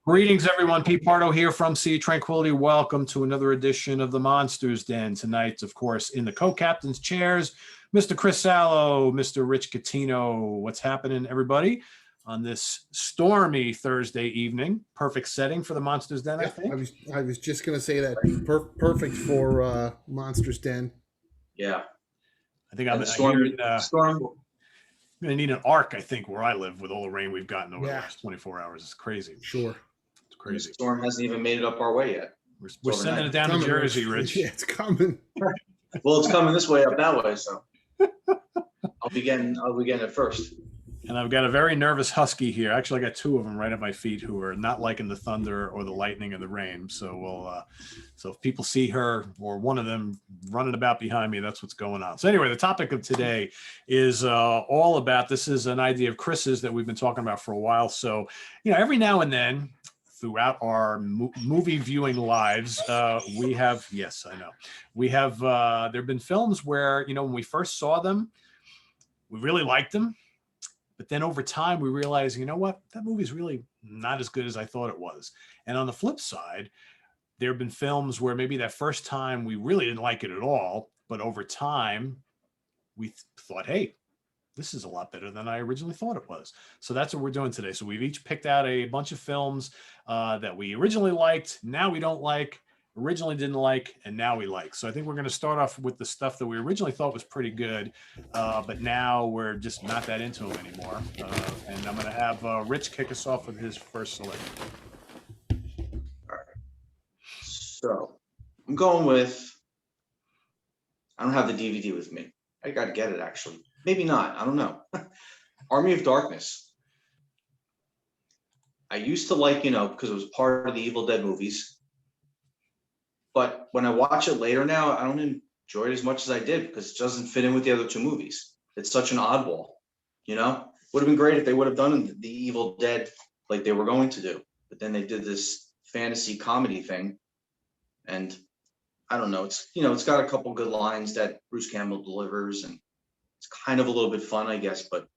Greetings, everyone. Pete Pardo here from Sea Tranquility. Welcome to another edition of the Monsters Den. Tonight, of course, in the co-captain's chairs, Mr. Chris Alo, Mr. Rich Catino. What's happening, everybody, on this stormy Thursday evening? Perfect setting for the Monsters Den, I think. I was just going to say that. Perfect for Monsters Den. Yeah. I think I'm going to need an ark, I think, where I live with all the rain we've gotten over the last 24 hours. It's crazy. Sure. It's crazy. The storm hasn't even made it up our way yet. We're sending it down to Jersey, Rich. Yeah, it's coming. Well, it's coming this way up that way, so I'll be getting it first. And I've got a very nervous husky here. Actually, I got two of them right at my feet who are not liking the thunder or the lightning or the rain. So so if people see her or one of them running about behind me, that's what's going on. So anyway, the topic of today is all about, this is an idea of Chris's that we've been talking about for a while. So, every now and then throughout our movie viewing lives, we have, yes, I know, we have, there have been films where, when we first saw them, we really liked them. But then over time, we realize, you know what, that movie's really not as good as I thought it was. And on the flip side, there have been films where maybe that first time we really didn't like it at all, but over time, we thought, hey, this is a lot better than I originally thought it was. So that's what we're doing today. So we've each picked out a bunch of films that we originally liked, now we don't like, originally didn't like, and now we like. So I think we're going to start off with the stuff that we originally thought was pretty good, but now we're just not that into them anymore. And I'm going to have Rich kick us off with his first selection. All right. So I'm going with, I don't have the DVD with me. I got to get it, actually. Maybe not. I don't know. Army of Darkness. I used to like, because it was part of the Evil Dead movies. But when I watch it later now, I don't enjoy it as much as I did because it doesn't fit in with the other two movies. It's such an oddball, Would have been great if they would have done the Evil Dead like they were going to do. But then they did this fantasy comedy thing. And I don't know. It's, it's got a couple good lines that Bruce Campbell delivers. And it's kind of a little bit fun, I guess. But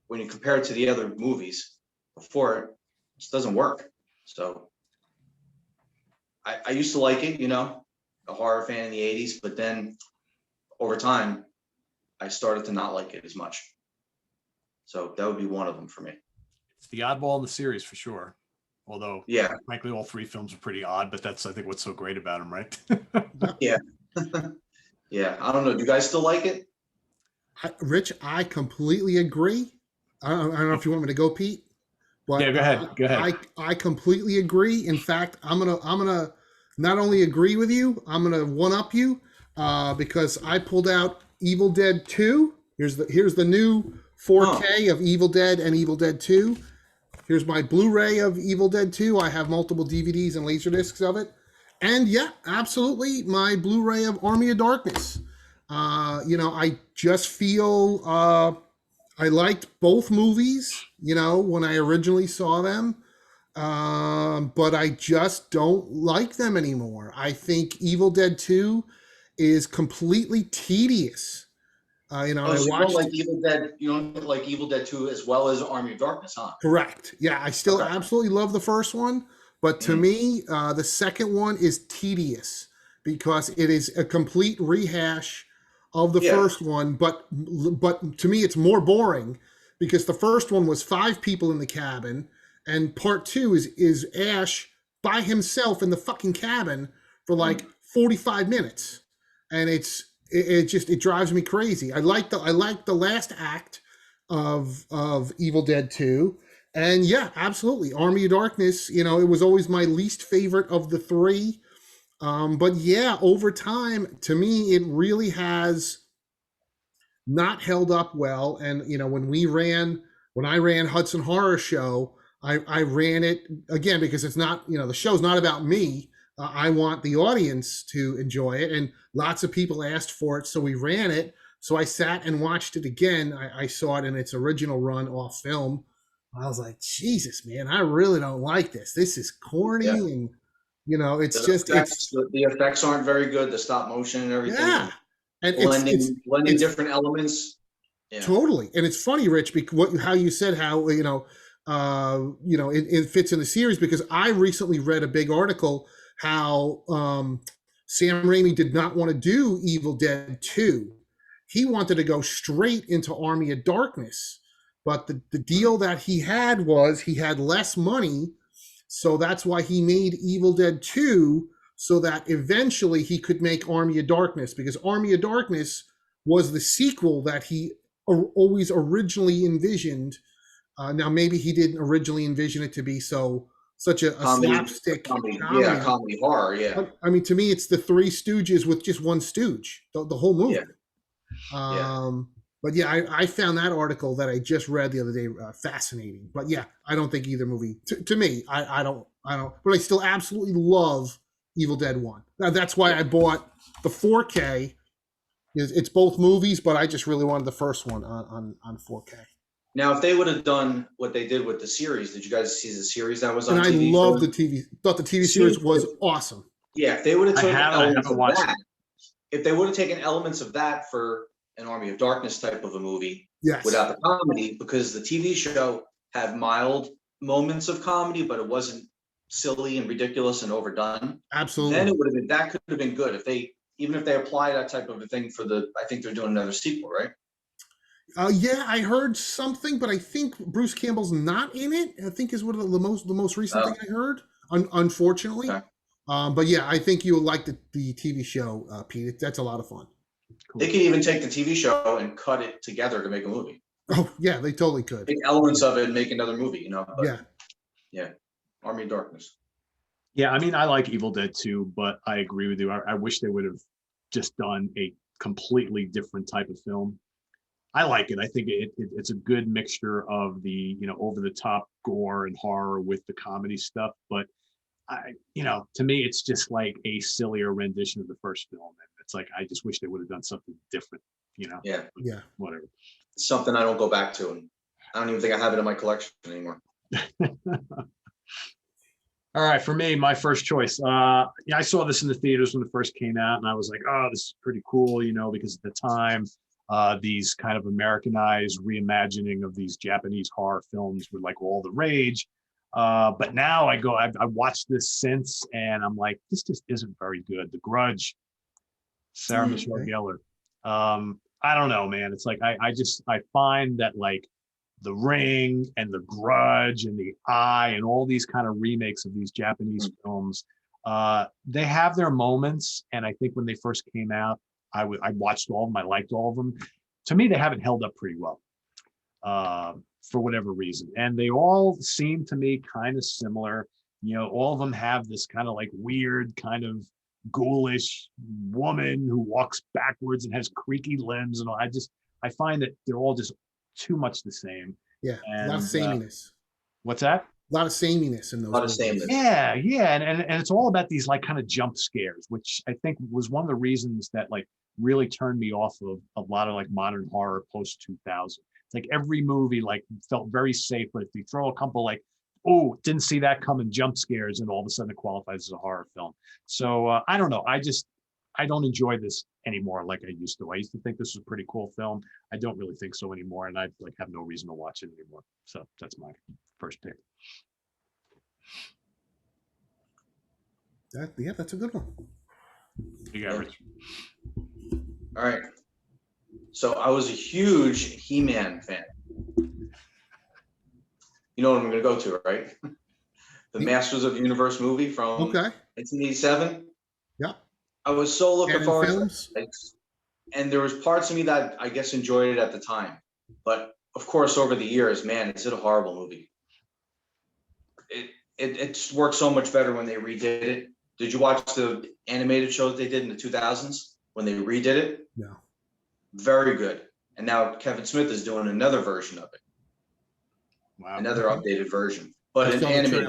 when you compare it to the other movies before, it just doesn't work. So I used to like it, a horror fan in the 80s, but then over time, I started to not like it as much. So that would be one of them for me. It's the oddball in the series for sure. Although, yeah, frankly, all three films are pretty odd, but that's, I think, what's so great about them, right? Yeah. Yeah, I don't know. Do you guys still like it? Rich, I completely agree. I don't know if you want me to go, Pete. But yeah, go ahead. Go ahead. I completely agree. In fact, I'm gonna not only agree with you, I'm gonna one up you because I pulled out Evil Dead 2. Here's the new 4K of Evil Dead and Evil Dead 2. Here's my Blu-ray of Evil Dead 2. I have multiple DVDs and Laserdiscs of it, and yeah, absolutely, my Blu-ray of Army of Darkness. I just feel. I liked both movies, when I originally saw them, but I just don't like them anymore. I think Evil Dead 2 is completely tedious. I watched. You don't like Evil Dead. You don't like Evil Dead 2 as well as Army of Darkness, huh? Correct. Yeah, I still absolutely love the first one, but to me, the second one is tedious because it is a complete rehash of the first one, but to me it's more boring because the first one was 5 people in the cabin, and part 2 is Ash by himself in the fucking cabin for like 45 minutes, and it drives me crazy. I like the last act of Evil Dead 2, and yeah, absolutely, Army of Darkness. It was always my least favorite of the 3. But yeah, over time, to me, it really has not held up well. And, when I ran Hudson Horror Show, I ran it again because it's not, the show's not about me. I want the audience to enjoy it. And lots of people asked for it. So we ran it. So I sat and watched it again. I saw it in its original run off film. I was like, Jesus, man, I really don't like this. This is corny and it's the effects aren't very good. The stop motion and everything. Yeah, and blending different elements. Yeah. Totally, and it's funny, Rich, because how you said how it fits in the series, because I recently read a big article how Sam Raimi did not want to do Evil Dead 2. He wanted to go straight into Army of Darkness. But the deal that he had was he had less money. So that's why he made Evil Dead 2, so that eventually he could make Army of Darkness, because Army of Darkness was the sequel that he always originally envisioned. Now, maybe he didn't originally envision it to be such a slapstick comedy. Yeah, comedy horror, yeah. I mean, to me, it's the Three Stooges with just one Stooge, the whole movie. Yeah. But yeah, I found that article that I just read the other day fascinating. But yeah, I don't think either movie, to me, I don't, but I still absolutely love Evil Dead 1. Now, that's why I bought the 4K. It's both movies, but I just really wanted the first one on 4K. Now, if they would have done what they did with the series, did you guys see the series that was on TV? And I loved the TV. Thought the TV series was awesome. Yeah, if they would have taken elements of that, if they would have taken elements of that for an Army of Darkness type of a movie, yes, without the comedy, because the TV show had mild moments of comedy, but it wasn't silly and ridiculous and overdone. Absolutely. Then it would have been, that could have been good if they apply that type of a thing for I think they're doing another sequel, right? Yeah, I heard something, but I think Bruce Campbell's not in it. I think is one of the most recent thing I heard. Unfortunately, okay. But yeah, I think you'll like the TV show, Pete. That's a lot of fun. Cool. They can even take the TV show and cut it together to make a movie. Oh yeah, they totally could. Take elements of it and make another movie. But, yeah. Army of Darkness. Yeah, I mean, I like Evil Dead 2, but I agree with you. I wish they would have just done a completely different type of film. I like it. I think it's a good mixture of the, over the top gore and horror with the comedy stuff. But to me, it's just like a sillier rendition of the first film. And it's like, I just wish they would have done something different, Yeah. Whatever. It's something I don't go back to. And I don't even think I have it in my collection anymore. All right, for me, my first choice. I saw this in the theaters when it first came out, and I was like, "Oh, this is pretty cool," because at the time, these kind of Americanized reimagining of these Japanese horror films were like all the rage. But now I've watched this since, and I'm like, this just isn't very good. The Grudge, Sarah Michelle Gellar. I don't know, man. It's like I find that like The Ring and The Grudge and The Eye and all these kind of remakes of these Japanese films, they have their moments. And I think when they first came out, I watched all of them. I liked all of them. To me, they haven't held up pretty well for whatever reason. And they all seem to me kind of similar. All of them have this kind of like weird kind of ghoulish woman who walks backwards and has creaky limbs. And I find that they're all just too much the same. Yeah, a lot of sameness. What's that? A lot of sameness in those. A lot of sameness. Yeah, and it's all about these like kind of jump scares, which I think was one of the reasons that like really turned me off of a lot of like modern horror post 2000. It's like every movie like felt very safe, but if you throw a couple like, oh, didn't see that coming, jump scares, and all of a sudden it qualifies as a horror film. So I don't know. I don't enjoy this anymore like I used to. I used to think this was a pretty cool film. I don't really think so anymore, and I like have no reason to watch it anymore. So that's my first pick. That's a good one. You got Rich. All right. So I was a huge He-Man fan. You know what I'm going to go to, right? The Masters of the Universe movie from 1987. Yeah. I was so looking forward to it. And there was parts of me that I guess enjoyed it at the time. But of course, over the years, man, it's a horrible movie. It worked so much better when they redid it. Did you watch the animated shows they did in the 2000s when they redid it? No. Very good. And now Kevin Smith is doing another version of it. Wow. Another updated version, but in animated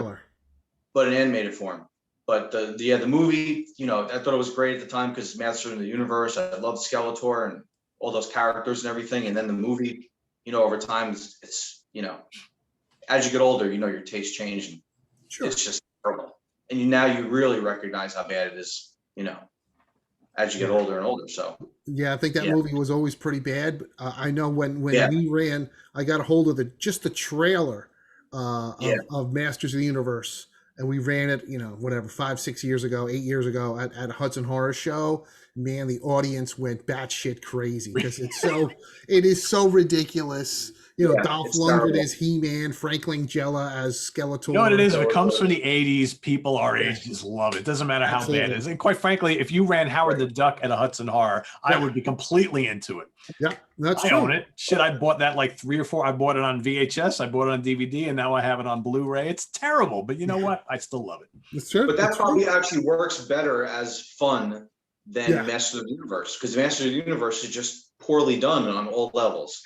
form. But the movie, I thought it was great at the time because Masters of the Universe. I loved Skeletor and all those characters and everything. And then the movie, over time, it's as you get older, your taste change, and it's just terrible. And now you really recognize how bad it is, as you get older and older. So yeah, I think that movie was always pretty bad. I know when we ran, I got a hold of the trailer Yeah. of Masters of the Universe, and we ran it, whatever, 5, 6 years ago, 8 years ago at a Hudson Horror Show. Man, the audience went batshit crazy because it is so ridiculous. Yeah, Dolph it's Lundgren terrible. as He-Man, Frank Langella as You know what it Skeletor. is? If it comes from the 80s, people our Yeah. age just love it. It doesn't matter how bad it Absolutely. is. And quite frankly, if you ran Howard the Duck at a Hudson Horror, I Yeah. would be completely into it. Yeah, that's I true. own it. Shit, I bought that like 3 or 4. I bought it on VHS. I bought it on DVD, and now I have it on Blu-ray. It's terrible, but you know what? I still love it. That's true. But that That's probably true. actually works better as fun than Yeah. Master of the Universe, because Master of the Universe is just poorly done on all levels.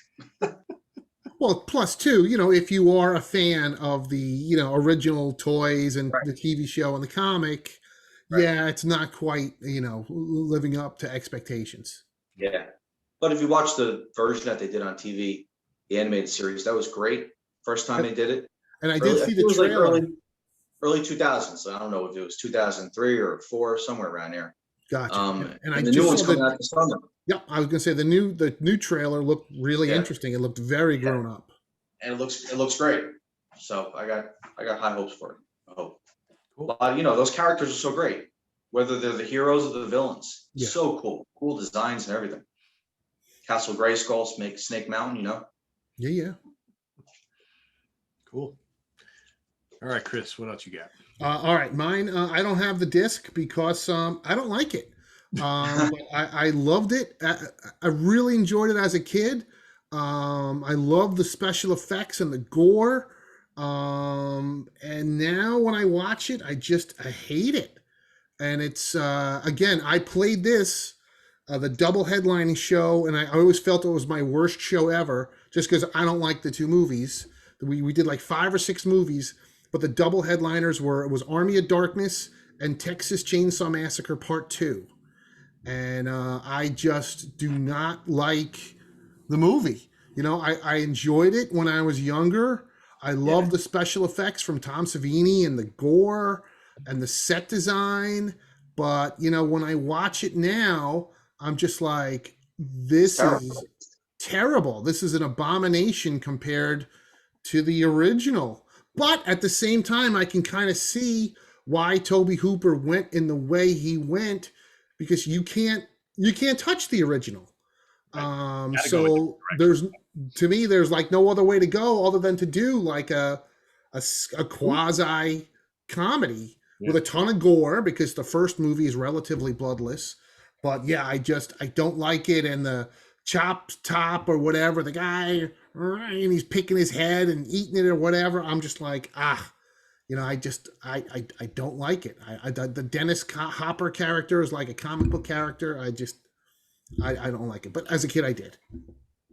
Well, plus too, if you are a fan of the, original toys and Right. the TV show and the comic, Right. yeah, it's not quite, living up to expectations. Yeah. But if you watch the version that they did on TV, the animated series, that was great. First time they did it. And I did see the It was like trailer. early 2000s. So I don't know if it was 2003 or 4, somewhere around there. Gotcha. And I And the new just one's saw coming out this summer. yeah, I was gonna say the new trailer looked really Yeah. interesting. It looked very grown up. And it looks great. So I got high hopes for it. I hope. Cool. But those characters are so great, whether they're the heroes or the villains. Yeah. So cool designs and everything. Castle Grayskull, Snake Mountain. Yeah. Cool. All right, Chris, what else you got? All right, mine. I don't have the disc because I don't like it. But I loved it. I really enjoyed it as a kid. I love the special effects and the gore. And now when I watch it, I hate it. And it's again, I played this the double headlining show, and I always felt it was my worst show ever, just because I don't like the two movies. We did like 5 or 6 movies, but the double headliners was Army of Darkness and Texas Chainsaw Massacre Part 2. And I just do not like the movie. I enjoyed it when I was younger. I love the special effects from Tom Savini and the gore and the set design. But, when I watch it now, I'm just like, this is terrible. This is an abomination compared to the original. But at the same time, I can kind of see why Tobe Hooper went in the way he went, because you can't touch the original. Right. So there's like no other way to go other than to do like a quasi comedy with a ton of gore, because the first movie is relatively bloodless. But yeah, I don't like it. And the chop top or whatever, the guy, and he's picking his head and eating it or whatever. I'm just like, I don't like it. The Dennis Hopper character is like a comic book character. I don't like it. But as a kid, I did.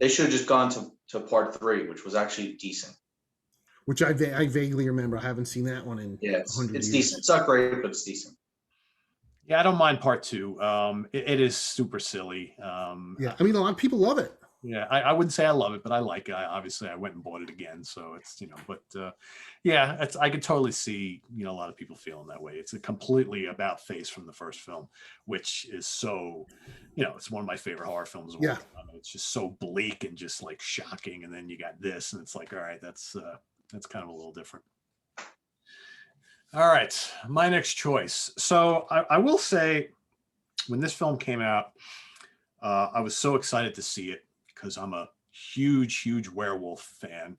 They should have just gone to part 3, which was actually decent. Which I vaguely remember. I haven't seen that one in 100 it's years. decent. It's not great, but it's decent. Yeah, I don't mind part 2. It is super silly. Yeah, I mean, a lot of people love it. Yeah, I wouldn't say I love it, but I like it. Obviously, I went and bought it again, so it's but yeah, I could totally see a lot of people feeling that way. It's a completely about face from the first film, which is so it's one of my favorite horror films of all time. It's just so bleak and just like shocking, and then you got this, and it's like, all right, that's kind of a little different. All right, my next choice. So I will say, when this film came out, I was so excited to see it because I'm a huge Werewolf fan.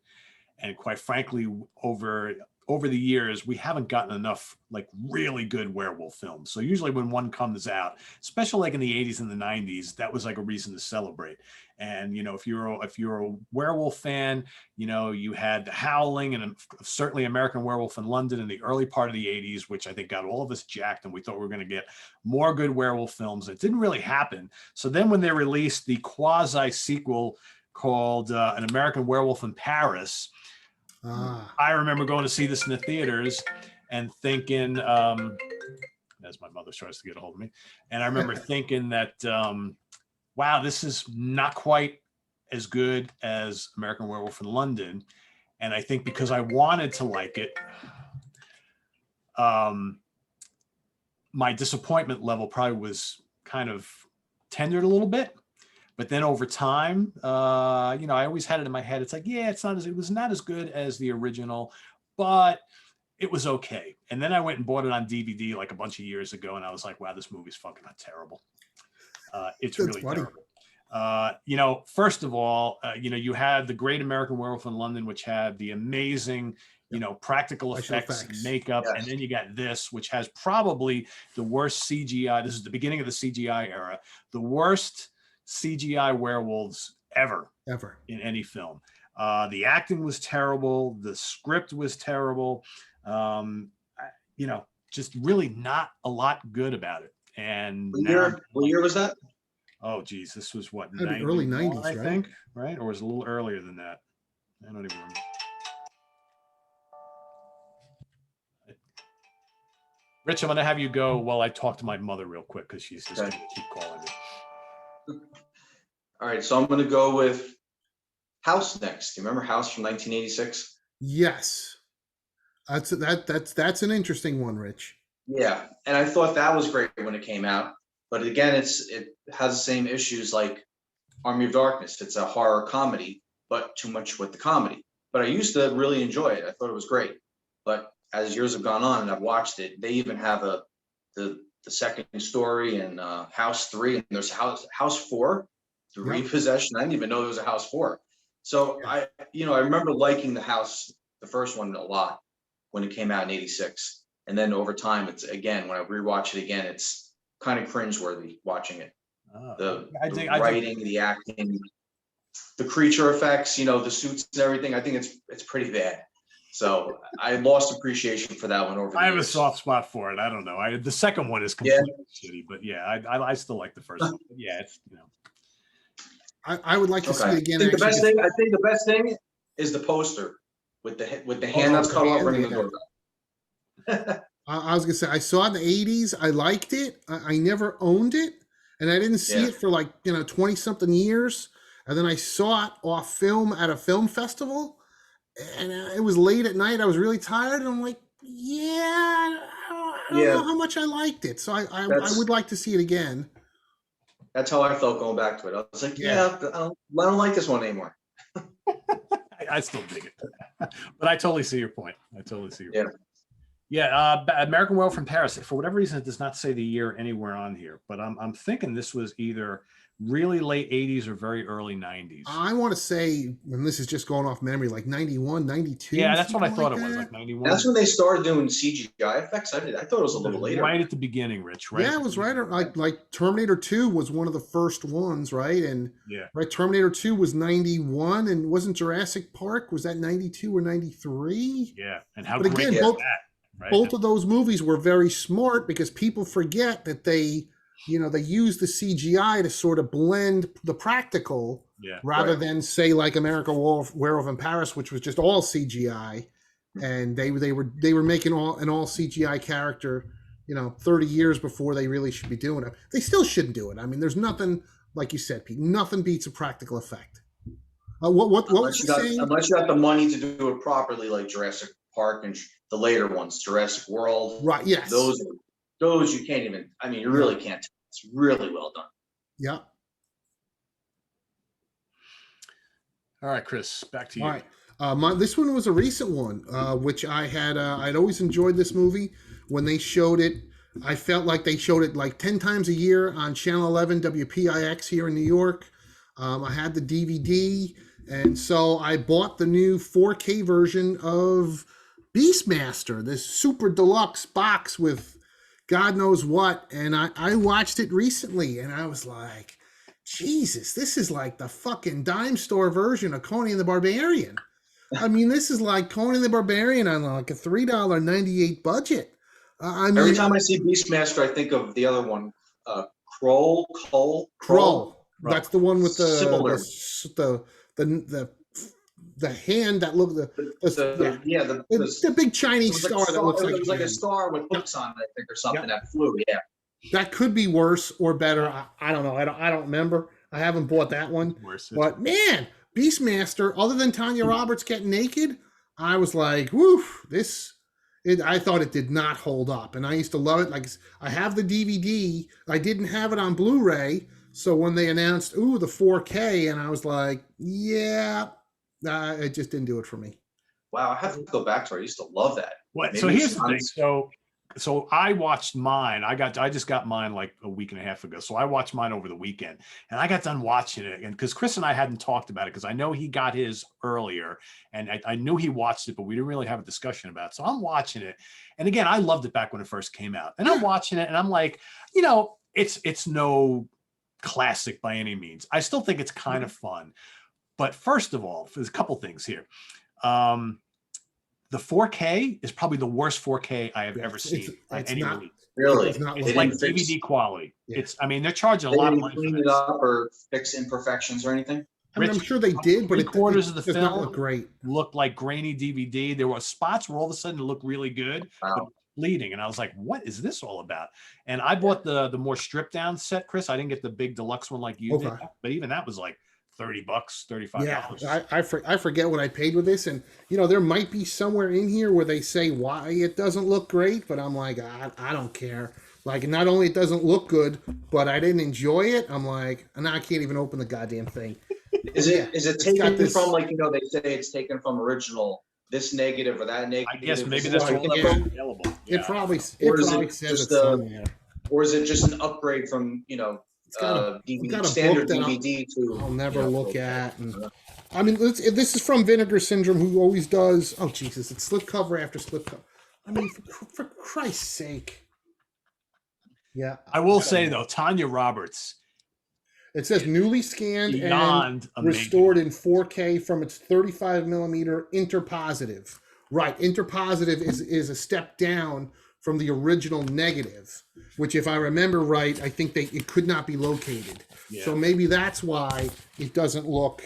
And quite frankly, over the years, we haven't gotten enough like really good werewolf films. So usually when one comes out, especially like in the 80s and the 90s, that was like a reason to celebrate. And if you're a werewolf fan, you had The Howling and certainly American Werewolf in London in the early part of the 80s, which I think got all of us jacked, and we thought we were going to get more good werewolf films. It didn't really happen. So then when they released the quasi sequel called An American Werewolf in Paris, I remember going to see this in the theaters and thinking, as my mother tries to get a hold of me, and I remember thinking that, wow, this is not quite as good as American Werewolf in London. And I think because I wanted to like it, my disappointment level probably was kind of tendered a little bit. But then over time, you know, I always had it in my head. It's like, yeah, it was not as good as the original, but it was okay. And then I went and bought it on DVD like a bunch of years ago, and I was like, wow, this movie's fucking terrible. It's That's really funny. terrible. You know, first of all, you know, you had the Great American Werewolf in London, which had the amazing, you know, practical effects, makeup, and then you got this, which has probably the worst CGI. This is the beginning of the CGI era, the worst CGI werewolves ever in any film. The acting was terrible. The script was terrible. You know, just really not a lot good about it. And what year was that? Oh, geez, this was what, early 90s, I think, right? Or was it a little earlier than that? I don't even remember. Rich, I'm going to have you go while I talk to my mother real quick because she's just going to keep calling me. All right, so I'm going to go with House next. Do you remember House from 1986? Yes, that's an interesting one, Rich. Yeah, and I thought that was great when it came out, but again, it has the same issues like Army of Darkness. It's a horror comedy, but too much with the comedy. But I used to really enjoy it. I thought it was great. But as years have gone on and I've watched it, they even have the second story in House 3, and there's House 4, the repossession. I didn't even know there was a House 4. So I remember liking the House, the first one, a lot when it came out in '86. And then over time, it's again, when I rewatch it again, it's kind of cringeworthy watching it. The writing, the acting, the creature effects, you know, the suits and everything. I think it's pretty bad. So I lost appreciation for that one over. I have a soft spot for it. I don't know. The second one is completely shitty, but yeah, I still like the first one. But yeah, it's, you know. I would like to see it again. I think the best thing is the poster with the hand that's cut off ringing the doorbell. I was gonna say I saw it in the '80s. I liked it. I never owned it, and I didn't see it for like 20 something years. And then I saw it off film at a film festival, and it was late at night. I was really tired, and I'm like, I don't know how much I liked it. So I would like to see it again. That's how I felt going back to it. I was like, I don't like this one anymore. I still dig it, but I totally see your point. Yeah, American Werewolf in Paris. For whatever reason, it does not say the year anywhere on here, but I'm thinking this was either really late 80s or very early 90s. I want to say, and this is just going off memory, like 91, 92. Yeah, that's what I thought it was, like 91. That's when they started doing CGI effects. I thought it was a little later. Right at the beginning, Rich, right? Yeah, it was right. Like Terminator 2 was one of the first ones, right? And Terminator 2 was 91, and wasn't Jurassic Park, was that 92 or 93? Yeah, and how great is that? Right? Both of those movies were very smart because people forget that they use the CGI to sort of blend the practical rather than say like American Werewolf in Paris, which was just all CGI, and they were making an all CGI character, 30 years before they really should be doing it. They still shouldn't do it. I mean, there's nothing, like you said, Pete, nothing beats a practical effect. What was you saying? Unless you got the money to do it properly, like Jurassic Park and the later ones, Jurassic World. Right. Yes. Those you can't even. I mean, you really can't. It's really well done. Yeah. All right, Chris, back to you. All right. This one was a recent one, which I had. I'd always enjoyed this movie. When they showed it, I felt like they showed it like 10 times a year on Channel 11 WPIX here in New York. I had the DVD, and so I bought the new 4K version of Beastmaster, this super deluxe box with God knows what. And I watched it recently, and I was like, Jesus, this is like the fucking dime store version of Conan the Barbarian. I mean, this is like Conan the Barbarian on like a $3.98 budget. Every time I see Beastmaster, I think of the other one, Kroll. That's the one with the hand that looked the big Chinese star that looks like it was like a star with hooks on it, I think, or something that flew. Yeah, that could be worse or better. I don't know. I don't remember. I haven't bought that one. But man, Beastmaster. Other than Tanya Roberts getting naked, I was like, woo, I thought it did not hold up, and I used to love it. Like, I have the DVD. I didn't have it on Blu-ray, So when they announced, ooh, the 4K, and I was like, yeah, it just didn't do it for me. Wow, I have to go back to it. I used to love that. What? Maybe So here's the thing. John's- So I watched mine. I just got mine like a week and a half ago. So I watched mine over the weekend, and I got done watching it. And because Chris and I hadn't talked about it, because I know he got his earlier, and I knew he watched it, but we didn't really have a discussion about it. So I'm watching it, and again, I loved it back when it first came out, and I'm watching it, and I'm like, it's no classic by any means. I still think it's kind of fun. But first of all, there's a couple things here. The 4K is probably the worst 4K I have ever seen by any release. Really? It's not It's like DVD quality. Yeah. They're charging a They lot of didn't money clean for it this. up or fix imperfections or anything? I mean, I'm Rich, sure they did, but three-quarters of the does not film look great. Looked like grainy DVD. There were spots where all of a sudden it looked really good, Wow. but bleeding. And I was like, what is this all about? And I bought the more stripped down set, Chris. I didn't get the big deluxe one like you did, but even that was like $30, $35. Yeah, I forget what I paid with this, and there might be somewhere in here where they say why it doesn't look great, but I'm like, I don't care. Like, not only it doesn't look good, but I didn't enjoy it. I'm like, now I can't even open the goddamn thing. Is it taken this, from, like, they say it's taken from original, this negative or that negative? I guess maybe Is that's it all like- that's available. It probably says just it's on there. Or is it just an upgrade from, It's got a DVD, standard book that DVD to? I'll never look at. And I mean, this is from Vinegar Syndrome, who always does. Oh Jesus, it's slipcover after slipcover. I mean, for Christ's sake. Yeah, I will say though, Tanya Roberts. It says newly scanned Beyond and restored in 4K from its 35 millimeter interpositive. Right, interpositive is a step down from the original negative, which, if I remember right, I think it could not be located. Yeah. So maybe that's why it doesn't look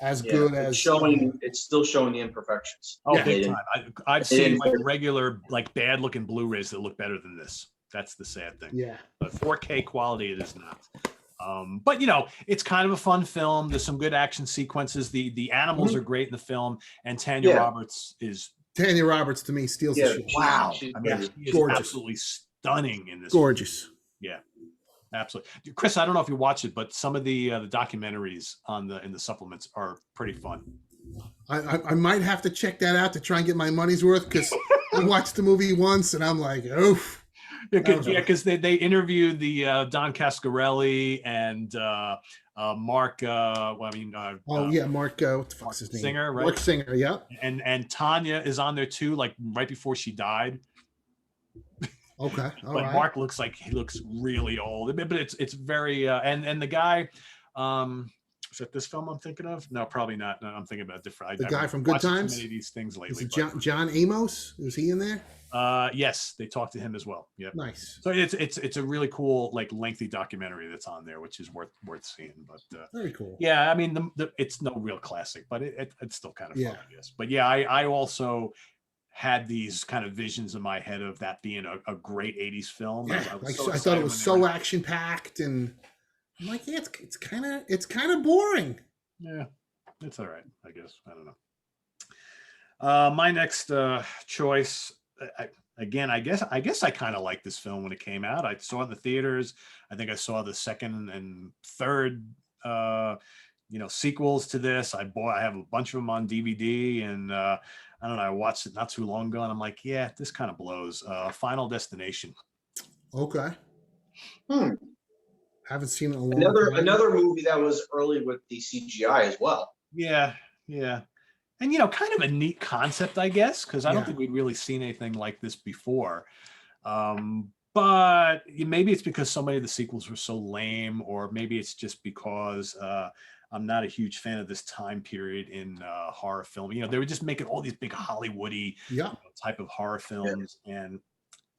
as good as showing. It's still showing the imperfections. Oh, big time. I've seen like regular, like bad looking Blu-rays that look better than this. That's the sad thing. Yeah. But 4K quality, it is not. But it's kind of a fun film. There's some good action sequences. The animals are great in the film, and Tanya Roberts to me steals the show. Wow. She is absolutely stunning in this. Gorgeous. Film. Yeah. Absolutely. Chris, I don't know if you watch it, but some of the documentaries in the supplements are pretty fun. I might have to check that out to try and get my money's worth, because I watched the movie once and I'm like, oof. Because they interviewed the Don Cascarelli and Mark. Mark. What the fuck's his name? Singer, right? Mark Singer. Yeah. And Tanya is on there too, like right before she died. Okay. But right. Mark looks like he looks really old, but it's very and the guy. Is that this film I'm thinking of? No, probably not. No, I'm thinking about different. The guy from Good Times. Too many of these things lately. Is it John Amos? Is he in there? Yes, they talked to him as well. Yep. Nice. So it's a really cool, like, lengthy documentary that's on there, which is worth seeing. But very cool. Yeah, I mean, it's no real classic, but it's still kind of fun, I guess. But yeah, I also had these kind of visions in my head of that being a great 80s film. Yeah, I thought it was so action packed, and I'm like, yeah, it's kind of boring. Yeah, it's all right, I guess. I don't know. My next choice, I guess I kind of liked this film when it came out. I saw it in the theaters. I think I saw the second and third, sequels to this. I have a bunch of them on DVD, and I don't know. I watched it not too long ago, and I'm like, yeah, this kind of blows. Final Destination. Okay. Haven't seen it in a long time. Another movie that was early with the CGI as well. Yeah. And, kind of a neat concept, I guess, because I don't think we'd really seen anything like this before. But maybe it's because so many of the sequels were so lame, or maybe it's just because I'm not a huge fan of this time period in horror film. They were just making all these big Hollywoody type of horror films. Yeah. And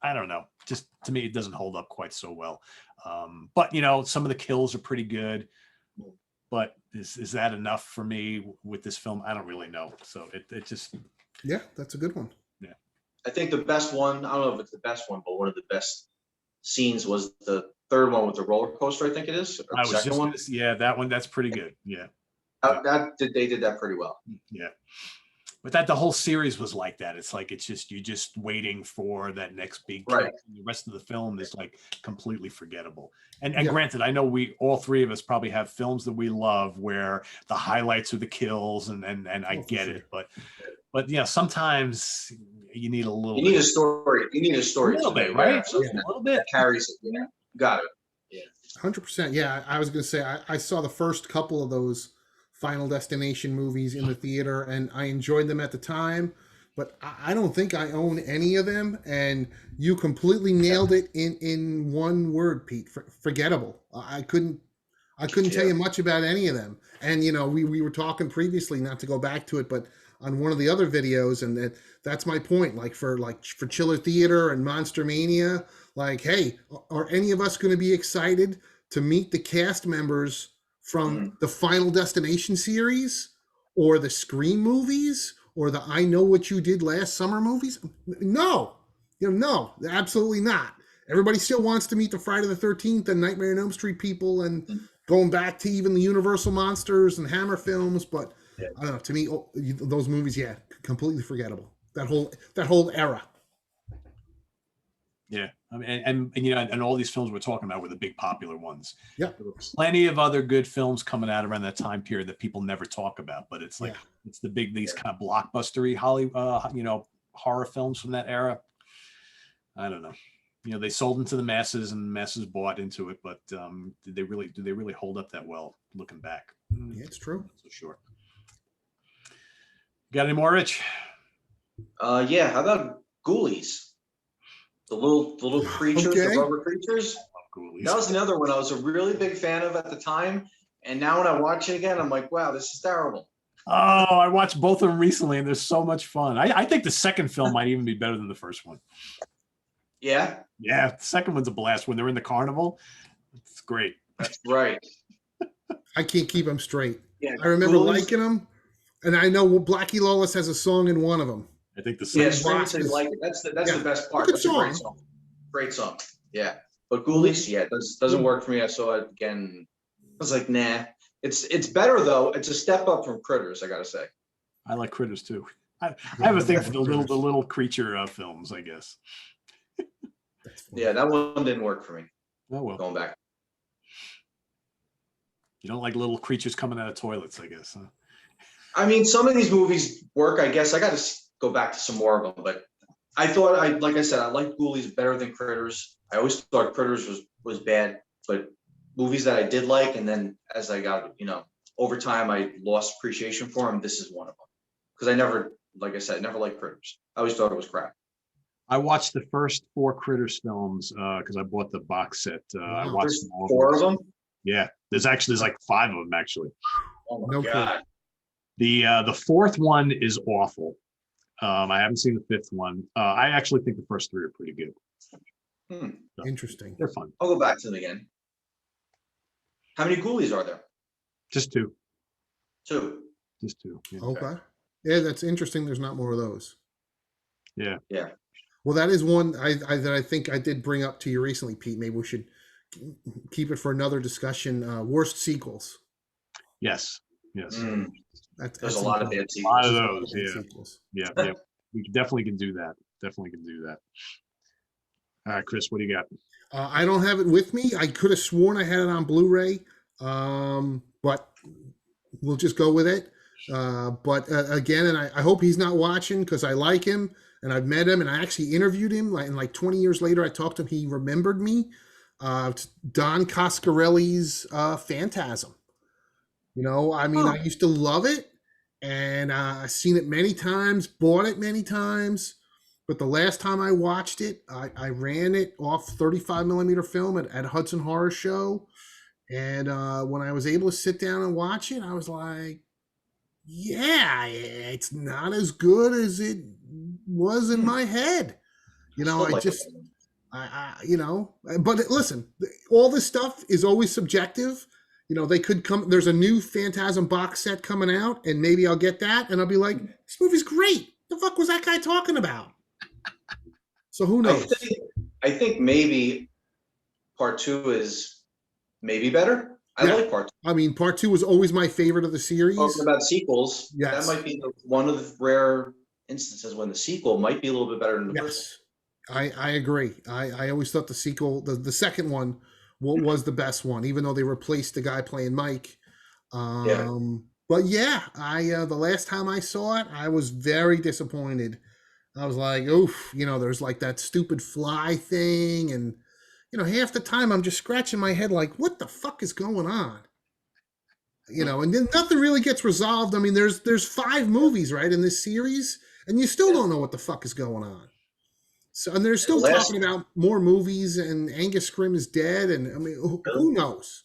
I don't know, just to me, it doesn't hold up quite so well. But, some of the kills are pretty good. But is that enough for me with this film? I don't really know. So it just. Yeah, that's a good one. Yeah. I think the best one, I don't know if it's the best one, but one of the best scenes was the third one with the roller coaster, I think it is. Or the second one. That one, that's pretty good. Yeah. They did that pretty well. Yeah. But that the whole series was like that. It's like you're just waiting for that next big kill. Right. The rest of the film is like completely forgettable. And Yeah. granted, I know we all three of us probably have films that we love where the highlights are the kills, and I get it. But yeah, sometimes you need a little. You need a story. You need a story. A little to bit, make right? that, something A little bit. that carries it. Yeah, got it. Yeah. 100%. Yeah, I was going to say I saw the first couple of those Final Destination movies in the theater, and I enjoyed them at the time. But I don't think I own any of them. And you completely nailed it in one word, Pete. Forgettable. I couldn't tell you much about any of them. And we were talking previously, not to go back to it, but on one of the other videos, and that's my point. Like for Chiller Theater and Monster Mania, like, hey, are any of us going to be excited to meet the cast members from the Final Destination series, or the Scream movies, or the I Know What You Did Last Summer movies? No, no, absolutely not. Everybody still wants to meet the Friday the 13th and Nightmare on Elm Street people, and going back to even the Universal Monsters and Hammer films. But I don't know. To me, those movies, completely forgettable. That whole era. Yeah, I mean, and all these films we're talking about were the big popular ones. Yeah, there were plenty of other good films coming out around that time period that people never talk about. But it's like it's these kind of blockbustery Hollywood, horror films from that era. I don't know. They sold into the masses, and the masses bought into it. But do they really hold up that well looking back? Yeah, it's true. Not so sure. Got any more, Rich? Yeah. How about Ghoulies? The little creatures, the rubber creatures. That was another one I was a really big fan of at the time. And now when I watch it again, I'm like, wow, this is terrible. Oh, I watched both of them recently, and they're so much fun. I think the second film might even be better than the first one. Yeah? Yeah, the second one's a blast. When they're in the carnival, it's great. That's right. I can't keep them straight. Yeah, I remember liking them, and I know Blackie Lawless has a song in one of them. I think the Yeah, second Scream like it. That's the best part. Good That's a great song. song. Great song. Yeah. But Ghoulies, it doesn't work for me. I saw it again. I was like, nah. It's better though. It's a step up from Critters, I gotta say. I like Critters too. I have a thing for the little creature films, I guess. Yeah, that one didn't work for me. Oh well. Going back. You don't like little creatures coming out of toilets, I guess, huh? I mean, some of these movies work, I guess. I got to go back to some more of them, but I thought, like I said, I liked Ghoulies better than Critters. I always thought Critters was bad, but movies that I did like, and then as I got, over time, I lost appreciation for them. This is one of them, because I never, like I said, never liked Critters. I always thought it was crap. I watched the first 4 Critters films because I bought the box set. I watched There's them all. 4 of them. Yeah, there's like 5 of them actually. Oh my God. The fourth one is awful. I haven't seen the fifth one. I actually think the first 3 are pretty good. So, interesting. they're fun. I'll go back to them again. How many Ghoulies are there? Just 2. 2. Just 2. Yeah. Okay. Yeah, that's interesting. There's not more of those. Yeah. Yeah. Well, that is one that I think I did bring up to you recently, Pete. Maybe we should keep it for another discussion. Worst sequels. Yes. Yes. There's a lot of bad sequels. A lot of those. Yeah. Sequels. Yeah. We definitely can do that. All right, Chris, what do you got? I don't have it with me. I could have sworn I had it on Blu-ray, but we'll just go with it. But again, and I hope he's not watching because I like him and I've met him and I actually interviewed him. And like 20 years later, I talked to him. He remembered me. Don Coscarelli's Phantasm. I used to love it, and I've seen it many times, bought it many times. But the last time I watched it, I ran it off 35 millimeter film at Hudson Horror Show. And when I was able to sit down and watch it, I was like, yeah, it's not as good as it was in my head. But listen, all this stuff is always subjective. They could come, there's a new Phantasm box set coming out, and maybe I'll get that, and I'll be like, this movie's great. The fuck was that guy talking about? So who knows? I think maybe part 2 is maybe better. I like part two. I mean, part 2 was always my favorite of the series. Talking about sequels, Yes. that might be one of the rare instances when the sequel might be a little bit better than the first one. I agree. I always thought the sequel, the second one, was the best one, even though they replaced the guy playing Mike. But yeah, the last time I saw it, I was very disappointed. I was like, oof, there's like that stupid fly thing, and half the time I'm just scratching my head like, what the fuck is going on? And then nothing really gets resolved. I mean, there's 5 movies, right, in this series, and you still don't know what the fuck is going on. So, and they're still talking about more movies, and Angus Scrimm is dead, and I mean, who knows?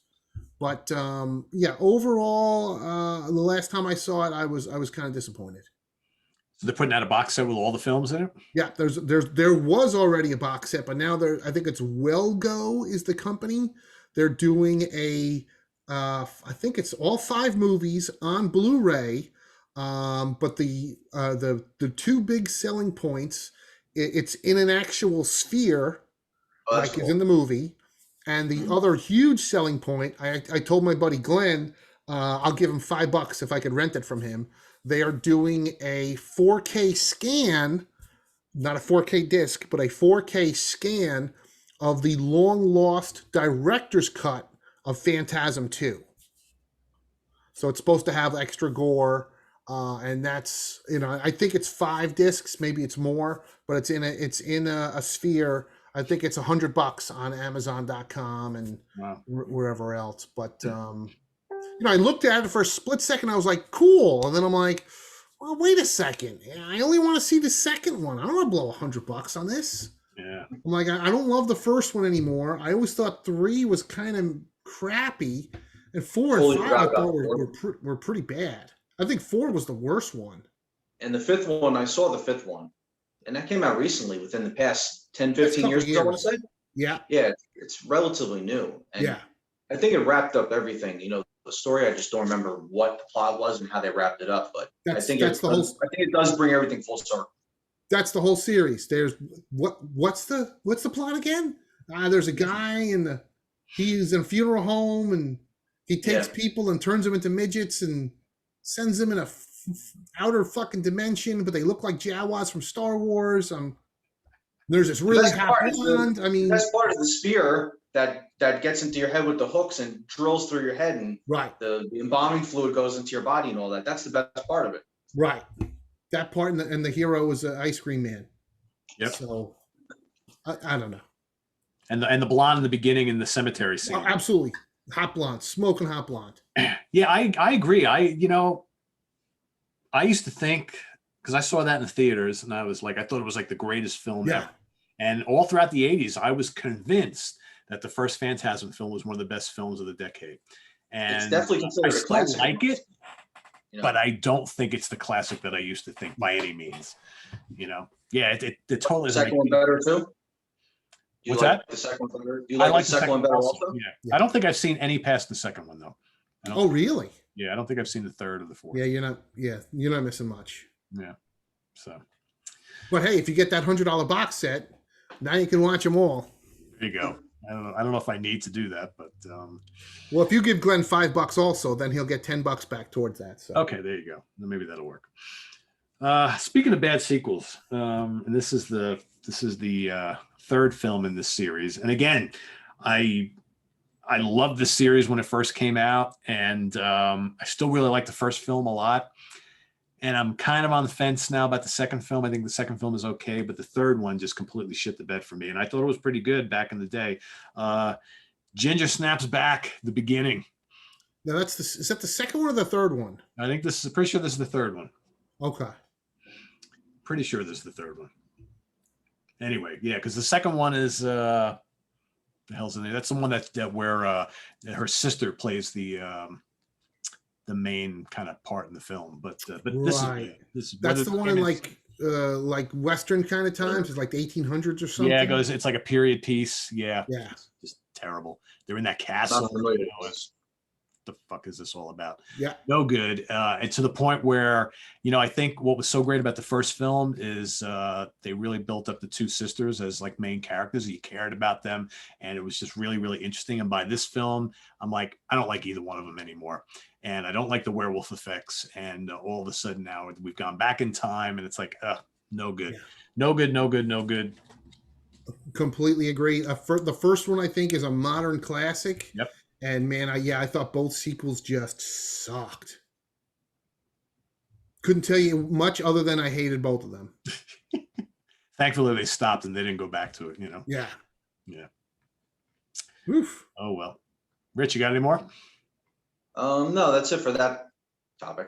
But overall, the last time I saw it, I was kind of disappointed. So they're putting out a box set with all the films in it? Yeah, there was already a box set, but now I think it's Wellgo is the company. They're doing I think it's all 5 movies on Blu-ray. But the 2 big selling points, it's in an actual sphere, like cool. Is in the movie. And the other huge selling point, I told my buddy Glenn, I'll give him $5 if I could rent it from him. They are doing a 4K scan, not a 4K disc, but a 4K scan of the long lost director's cut of Phantasm 2. So it's supposed to have extra gore, and that's I think it's 5 discs, maybe it's more, but it's in a sphere. I think it's $100 on Amazon.com and wherever else. But I looked at it for a split second. I was like, cool, and then I'm like, well, wait a second. I only want to see the second one. I don't want to blow $100 on this. Yeah. I'm like, I don't love the first one anymore. I always thought 3 was kind of crappy, and 4 and 5 I thought were pretty bad. I think 4 was the worst one. And the 5th one, I saw the 5th one, and that came out recently, within the past 10, 15 years, I want to say. Yeah. Yeah, it's relatively new. And I think it wrapped up everything. The story, I just don't remember what the plot was and how they wrapped it up, but I think it does bring everything full circle. That's the whole series. There's what's the plot again? There's a guy he's in a funeral home, and he takes people and turns them into midgets and sends them in a outer fucking dimension, but they look like Jawas from Star Wars. There's this really hot blonde. I mean, that's part of the spear that gets into your head with the hooks and drills through your head, and the embalming fluid goes into your body and all that. That's the best part of it. Right. That part, and the hero is an ice cream man. Yep. So I don't know. And the blonde in the beginning in the cemetery scene. Oh, absolutely. Hot blonde, smoking hot blonde. Yeah, I agree. I used to think, because I saw that in the theaters, and I thought it was like the greatest film ever. And all throughout the 80s, I was convinced that the first Phantasm film was one of the best films of the decade. And it's definitely considered a classic. I like it, but I don't think it's the classic that I used to think by any means. Yeah, it totally is. The second one better too? What's that? The second one better? Do you like the second one better also? Yeah. I don't think I've seen any past the second one though. Oh, really? Yeah, I don't think I've seen the third or the fourth. Yeah, you're not missing much. Yeah. So. But hey, if you get that $100 box set, now you can watch them all. There you go. I don't know if I need to do that, but well, if you give Glenn $5 also, then he'll get $10 back towards that. So okay, there you go. Maybe that'll work. Speaking of bad sequels, and this is the 3rd film in this series, and again, I loved the series when it first came out, and I still really like the first film a lot. And I'm kind of on the fence now about the second film. I think the second film is okay, but the third one just completely shit the bed for me. And I thought it was pretty good back in the day. Ginger Snaps Back, the beginning. Now is that the second one or the third one? I think pretty sure this is the third one. Okay. Pretty sure this is the third one. Anyway, yeah, because the second one is the hell's the name? That's the one where her sister plays the main kind of part in the film, but that's the one in like Western kind of times. It's like the 1800s or something. Yeah, it's like a period piece. Yeah, it's just terrible. They're in that castle. the fuck is this all about? Yeah. No good. And to the point where, I think what was so great about the first film is they really built up the two sisters as like main characters. You cared about them, and it was just really, really interesting. And by this film, I'm like, I don't like either one of them anymore. And I don't like the werewolf effects. And all of a sudden now we've gone back in time, and it's like, no good. Yeah. No good, no good, no good. Completely agree. The first one I think is a modern classic. Yep. And man, I thought both sequels just sucked. Couldn't tell you much other than I hated both of them. Thankfully, they stopped and they didn't go back to it. Yeah. Yeah. Oof. Oh well. Rich, you got any more? No, that's it for that topic.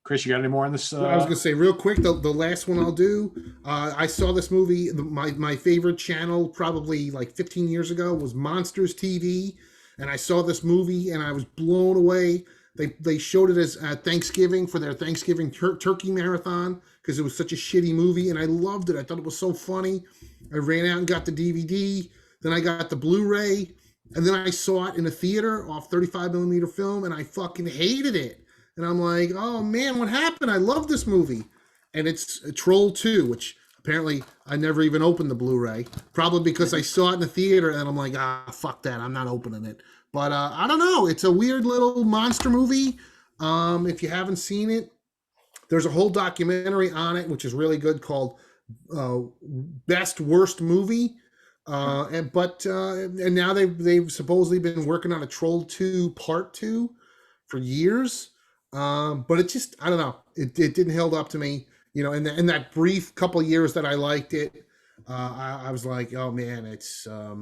Chris, you got any more on this? I was gonna say real quick, the last one I'll do. I saw this movie. My favorite channel probably like 15 years ago was Monsters TV, and I saw this movie and I was blown away. They showed it as Thanksgiving for their Thanksgiving turkey marathon because it was such a shitty movie, and I loved it. I thought it was so funny. I ran out and got the DVD. Then I got the Blu-ray, and then I saw it in a theater off 35 millimeter film, and I fucking hated it. And I'm like, oh man, what happened? I love this movie. And it's Troll 2, which apparently I never even opened the Blu-ray. Probably because I saw it in the theater and I'm like, fuck that. I'm not opening it. But I don't know. It's a weird little monster movie. If you haven't seen it, there's a whole documentary on it, which is really good, called Best Worst Movie. And now they've supposedly been working on a Troll 2 Part 2 for years. But it just, I don't know. It didn't hold up to me, in that brief couple of years that I liked it. I was like, oh man, it's, have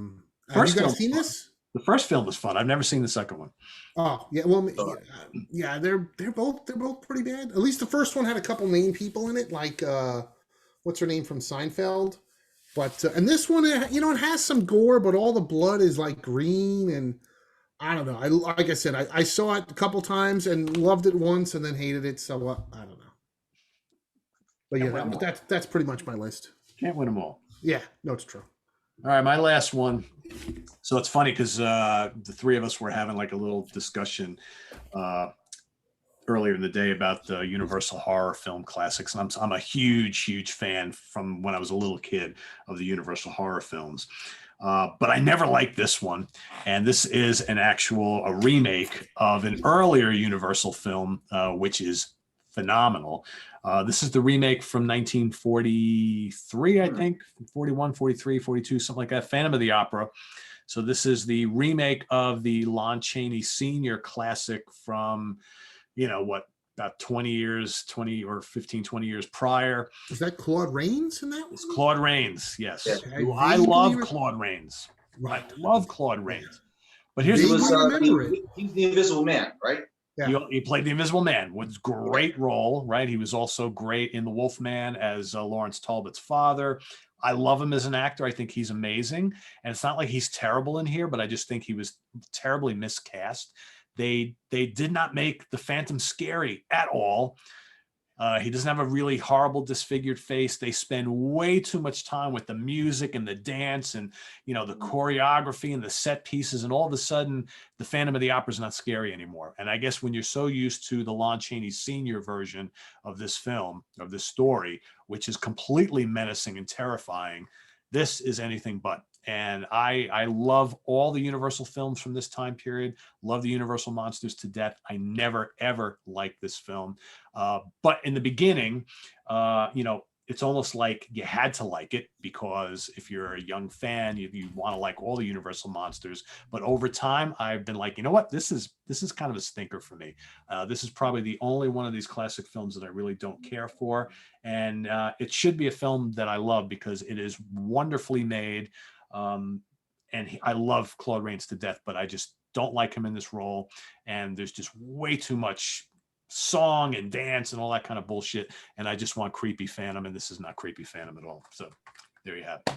you guys seen this? The first film was fun. I've never seen the second one. Oh yeah. Well, yeah, they're both pretty bad. At least the first one had a couple main people in it. Like, what's her name from Seinfeld? But, and this one, it has some gore, but all the blood is like green, and I don't know. Like I said, I saw it a couple times and loved it once and then hated it. So I don't know. But yeah, that's pretty much my list. Can't win them all. Yeah, no, it's true. All right, my last one. So it's funny because the three of us were having like a little discussion earlier in the day about the Universal horror film classics. And I'm a huge fan from when I was a little kid of the Universal horror films. But I never liked this one. And this is a remake of an earlier Universal film, which is phenomenal. This is the remake from 1943, I think, 41, 43, 42, something like that, Phantom of the Opera. So this is the remake of the Lon Chaney Sr. classic from, about 20 or 15, 20 years prior. Is that Claude Rains in that one? It's Claude Rains, yes. Yeah. I love Claude Rains. Right. I love Claude Rains. But here's He the was he's the Invisible Man, right? Yeah. He played the Invisible Man, was great role, right? He was also great in The Wolfman as Lawrence Talbot's father. I love him as an actor. I think he's amazing. And it's not like he's terrible in here, but I just think he was terribly miscast. They did not make the Phantom scary at all. He doesn't have a really horrible disfigured face. They spend way too much time with the music and the dance and, the choreography and the set pieces. And all of a sudden, the Phantom of the Opera is not scary anymore. And I guess when you're so used to the Lon Chaney Sr. version of this film, of this story, which is completely menacing and terrifying, this is anything but. And I love all the Universal films from this time period, love the Universal monsters to death. I never, ever liked this film. But in the beginning, it's almost like you had to like it because if you're a young fan, you want to like all the Universal monsters. But over time, I've been like, you know what? This is kind of a stinker for me. This is probably the only one of these classic films that I really don't care for. And it should be a film that I love because it is wonderfully made. I love Claude Rains to death, but I just don't like him in this role. And there's just way too much song and dance and all that kind of bullshit. And I just want creepy Phantom, and this is not creepy Phantom at all. So there you have it.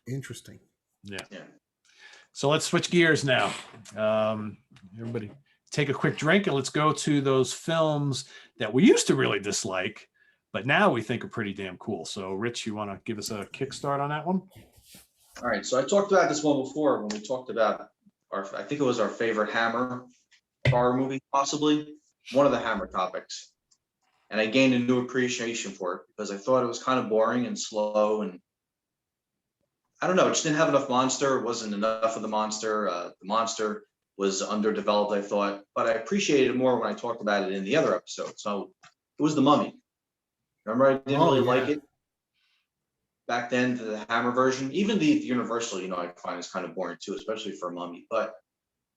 Interesting. Yeah. So let's switch gears now. Everybody take a quick drink and let's go to those films that we used to really dislike, but now we think are pretty damn cool. So Rich, you want to give us a kickstart on that one? All right. So I talked about this one before when we talked about I think it was our favorite Hammer horror movie, possibly one of the Hammer topics. And I gained a new appreciation for it because I thought it was kind of boring and slow, and I don't know, it just didn't have enough monster. It wasn't enough of the monster. The monster was underdeveloped, I thought, but I appreciated it more when I talked about it in the other episode. So it was The Mummy. Remember, I didn't really like it back then, the Hammer version. Even the Universal, I find is kind of boring too, especially for a Mummy. But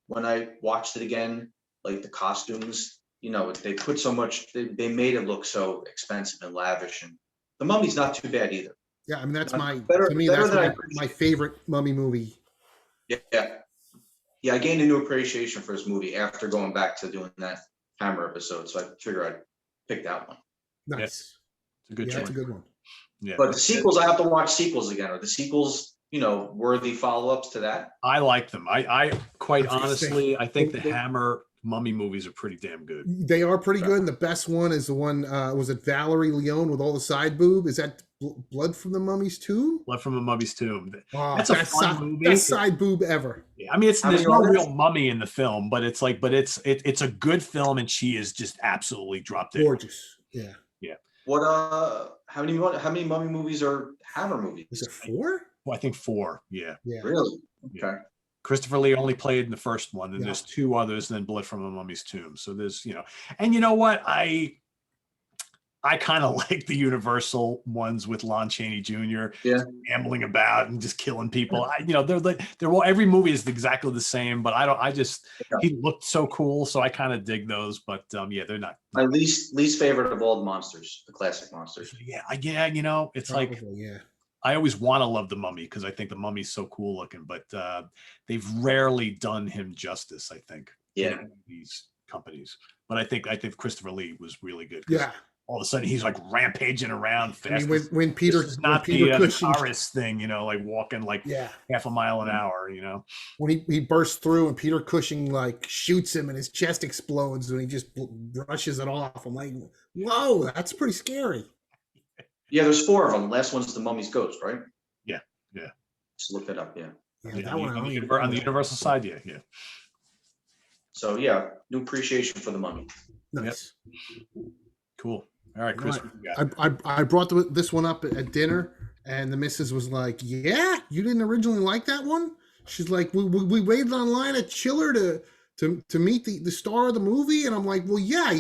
when I watched it again, like the costumes, they put so much, they made it look so expensive and lavish. And The Mummy's not too bad either. Yeah, I mean that's my favorite Mummy movie. Yeah. I gained a new appreciation for this movie after going back to doing that Hammer episode. So I figured I'd pick that one. Nice. It's a good choice. That's a good one. Yeah. But the sequels, I have to watch sequels again. Are the sequels, worthy follow-ups to that? I like them. I quite honestly, I think the Hammer Mummy movies are pretty damn good. They are pretty good. And the best one is the one, was it Valerie Leone with all the side boob? Is that Blood from the Mummy's Tomb? Blood from a Mummy's Tomb. Oh, that's a fun movie. Best side boob ever. Yeah, I mean, there's no real mummy in the film, but it's a good film, and she is just absolutely dropped dead. Gorgeous. Yeah. What? How many Mummy movies are Hammer movies? Is it 4? Well, I think 4. Yeah. Really? Okay. Yeah. Christopher Lee only played in the first one, and there's 2 others, and then Blood from a Mummy's Tomb. So there's, and you know what? I kind of like the Universal ones with Lon Chaney Jr. Gambling about and just killing people. Every movie is exactly the same, but he looked so cool, so I kind of dig those. But they're not my least favorite of all the monsters, the classic monsters. It's probably, I always want to love the Mummy because I think the Mummy's so cool looking, but they've rarely done him justice, I think. Yeah. These companies. But I think Christopher Lee was really good. Yeah. All of a sudden he's like rampaging around fast. I mean, when Peter, this is not Peter the Cushing, Taurus thing, like walking half a mile an hour, When he bursts through and Peter Cushing shoots him and his chest explodes and he just brushes it off. I'm like, whoa, that's pretty scary. Yeah, there's 4 of them. Last one's the Mummy's ghost, right? Yeah. Just look it up. Yeah. That one on the Universal side, yeah. So new appreciation for the Mummy. Nice. Yep. Cool. All right, Chris. I brought this one up at dinner, and the missus was like, "Yeah, you didn't originally like that one." She's like, "We waited online at Chiller to meet the star of the movie," and I'm like, "Well, yeah,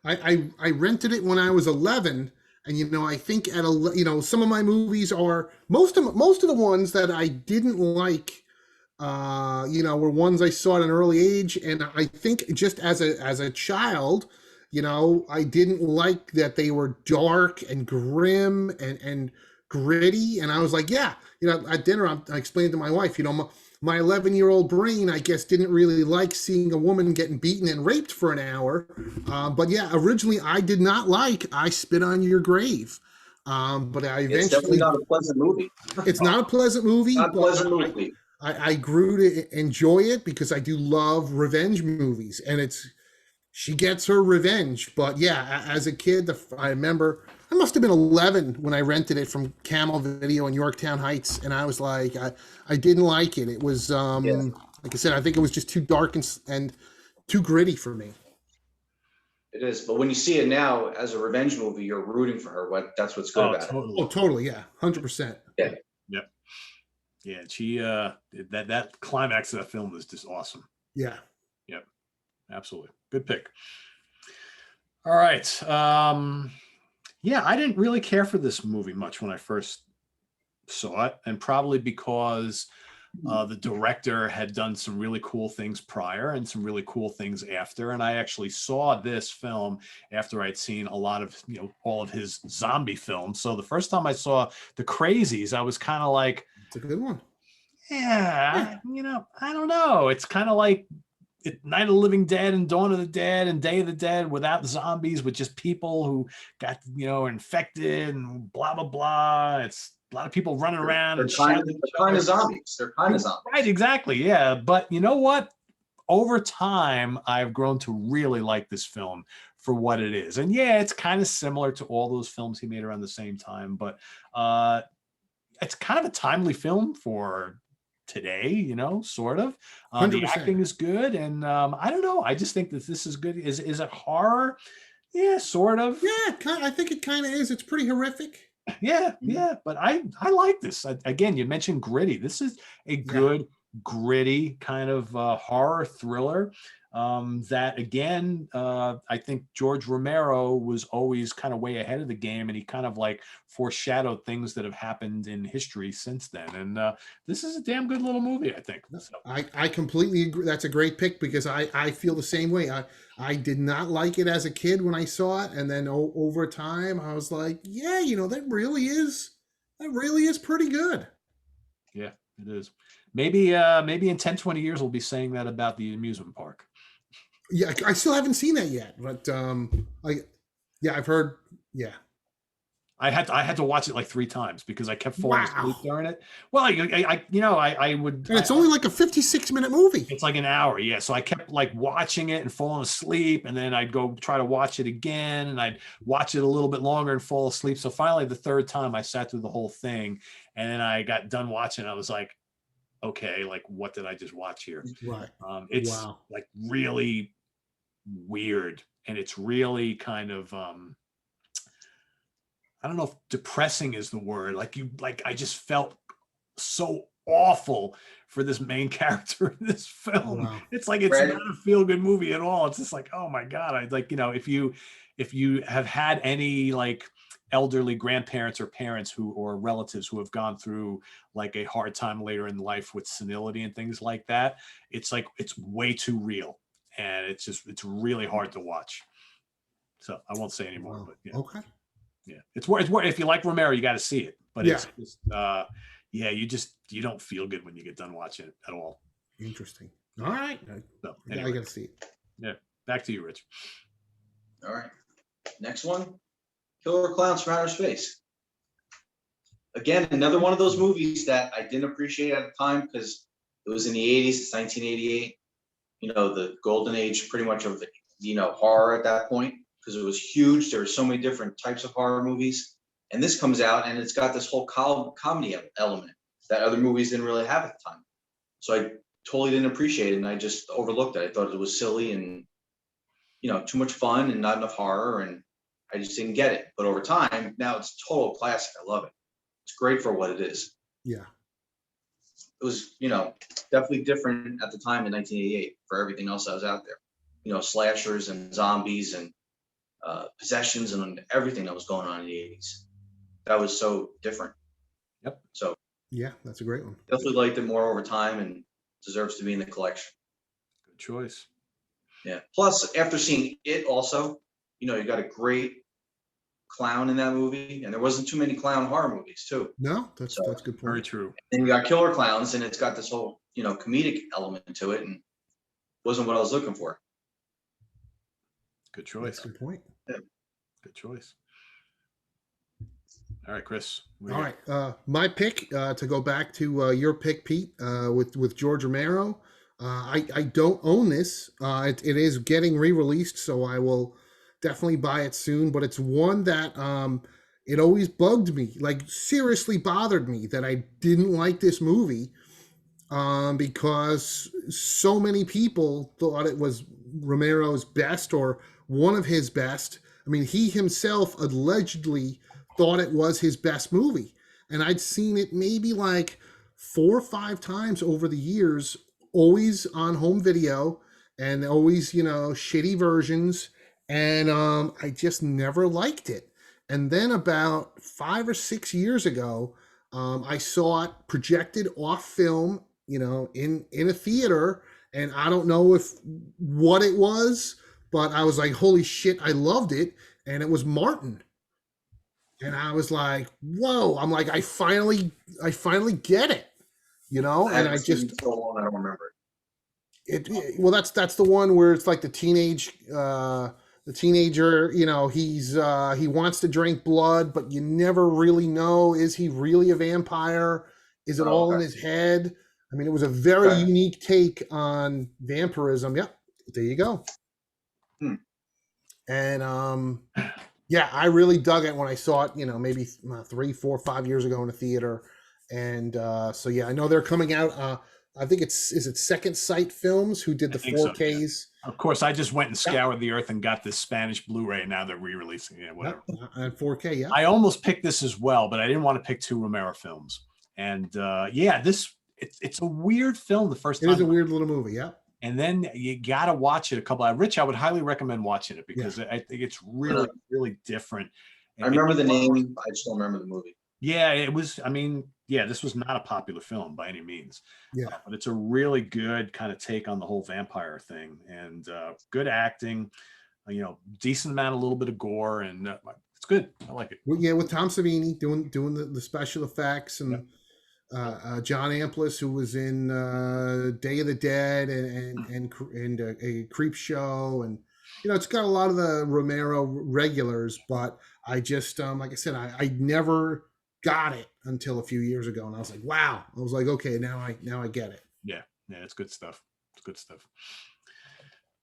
I rented it when I was 11." And I think some of my movies are most of the ones that I didn't like, were ones I saw at an early age, and I think just as a child, I didn't like that they were dark and grim and gritty, and I was like, at dinner I explained to my wife, my 11-year-old brain, I guess, didn't really like seeing a woman getting beaten and raped for an hour. But originally I did not like I Spit on Your Grave. But I eventually... It's definitely not a pleasant movie. It's not a pleasant movie. Not a pleasant movie. I grew to enjoy it because I do love revenge movies. And she gets her revenge. But as a kid, I remember... I must have been 11 when I rented it from Camel Video in Yorktown Heights, and I was like, I didn't like it. It was, like I said, I think it was just too dark and too gritty for me. It is, but when you see it now as a revenge movie, you're rooting for her. That's what's good about it. Oh, totally, 100%. Yeah. Yep. Yeah, she that climax of that film was just awesome. Yeah. Yep. Absolutely, good pick. All right. I didn't really care for this movie much when I first saw it, and probably because the director had done some really cool things prior and some really cool things after. And I actually saw this film after I'd seen a lot of, all of his zombie films. So the first time I saw The Crazies, I was kind of like, it's a good one. Yeah, I don't know. It's kind of like Night of the Living Dead and Dawn of the Dead and Day of the Dead without zombies, with just people who got, infected and blah, blah, blah. It's a lot of people running around. They're kind of zombies. They're kind of zombies. Right, exactly. Yeah. But you know what? Over time, I've grown to really like this film for what it is. And it's kind of similar to all those films he made around the same time, but it's kind of a timely film for today, you know, sort of. The 100%. acting is good, and I don't know. I just think that this is good. Is it horror? Yeah, sort of. Yeah, I think it kind of is. It's pretty horrific. Yeah, yeah. But I like this. Again, you mentioned gritty. This is a good, gritty kind of horror thriller. That again, I think George Romero was always kind of way ahead of the game, and he kind of like foreshadowed things that have happened in history since then. And this is a damn good little movie, I think. So. I completely agree. That's a great pick because I feel the same way. I did not like it as a kid when I saw it, and then over time I was like, yeah, you know, that really is pretty good. Yeah, it is. Maybe in 10, 20 years we'll be saying that about the amusement park. Yeah, I still haven't seen that yet, but I've heard. Yeah, I had to watch it like 3 times because I kept falling asleep during it. Well, I would. And it's only like a 56-minute movie. It's like an hour, yeah. So I kept like watching it and falling asleep, and then I'd go try to watch it again, and I'd watch it a little bit longer and fall asleep. So finally, the 3rd time, I sat through the whole thing, and then I got done watching. I was like, okay, like what did I just watch here? Right. It's like really weird, and it's really kind of I don't know if depressing is the word. Like I just felt so awful for this main character in this film. Wow. It's like it's not a feel-good movie at all. It's just like, oh my God. I like, you know, if you have had any like elderly grandparents or parents or relatives who have gone through like a hard time later in life with senility and things like that, it's like it's way too real. And it's really hard to watch. So I won't say anymore, but yeah. Okay. Yeah. It's worth if you like Romero, you got to see it, but it's just, you don't feel good when you get done watching it at all. Interesting. All right. So, anyway. I got to see it. Yeah. Back to you, Rich. All right. Next one, Killer Clowns from Outer Space. Again, another one of those movies that I didn't appreciate at the time because it was in the 80s. It's 1988. You know, the golden age pretty much of, horror at that point because it was huge. There were so many different types of horror movies. And this comes out and it's got this whole comedy element that other movies didn't really have at the time. So I totally didn't appreciate it and I just overlooked it. I thought it was silly and, too much fun and not enough horror. And I just didn't get it. But over time, now it's a total classic. I love it. It's great for what it is. Yeah. It was, definitely different at the time in 1988 for everything else that was out there. Slashers and zombies and possessions and everything that was going on in the 80s. That was so different. Yep. So yeah, that's a great one. Definitely liked it more over time and deserves to be in the collection. Good choice. Yeah. Plus, after seeing it also, you got a great clown in that movie, and there wasn't too many clown horror movies too. No, that's a good point. Very true. And you got killer clowns, and it's got this whole comedic element to it, and wasn't what I was looking for. Good choice. That's a good point. Yeah. Good choice. All right, Chris. All right, my pick to go back to your pick, Pete, with George Romero. I don't own this. It is getting re-released, so I will definitely buy it soon. But it's one that it always bugged me, like seriously bothered me that I didn't like this movie because so many people thought it was Romero's best or one of his best. I mean, he himself allegedly thought it was his best movie. And I'd seen it maybe like 4 or 5 times over the years, always on home video and always, shitty versions. And I just never liked it. And then about 5 or 6 years ago, I saw it projected off film, in a theater. And I don't know what it was, but I was like, holy shit, I loved it. And it was Martin. And I was like, whoa, I'm like, I finally get it, and I just, so long, I don't remember it. Well, that's the one where it's like the teenager, he wants to drink blood, but you never really know, is he really a vampire? Is it all in his head? I mean, it was a very unique take on vampirism. Yep. There you go. And, yeah, I really dug it when I saw it, maybe 3, 4, 5 years ago in a theater. And so yeah, I know they're coming out. I think is it Second Sight Films who did the think so, 4Ks. Of course, I just went and scoured the earth and got this Spanish Blu-ray. Now they're re-releasing it. Whatever. And 4K. Yeah. I almost picked this as well, but I didn't want to pick two Romero films. And it's a weird film the first time. It is a weird little movie. Yeah. And then you got to watch it a couple of Rich, I would highly recommend watching it because I think it's really, really different. I remember the name. I just don't remember the movie. Yeah, it was. I mean, this was not a popular film by any means. Yeah. But it's a really good kind of take on the whole vampire thing, and good acting, decent amount, a little bit of gore, and it's good. I like it. Well, yeah, with Tom Savini doing the special effects, and John Amplis, who was in Day of the Dead and a Creep Show, and it's got a lot of the Romero regulars, but I just like I said, I never got it until a few years ago, and I was like, wow. I was like, okay, now I get it. Yeah, it's good stuff. It's good stuff.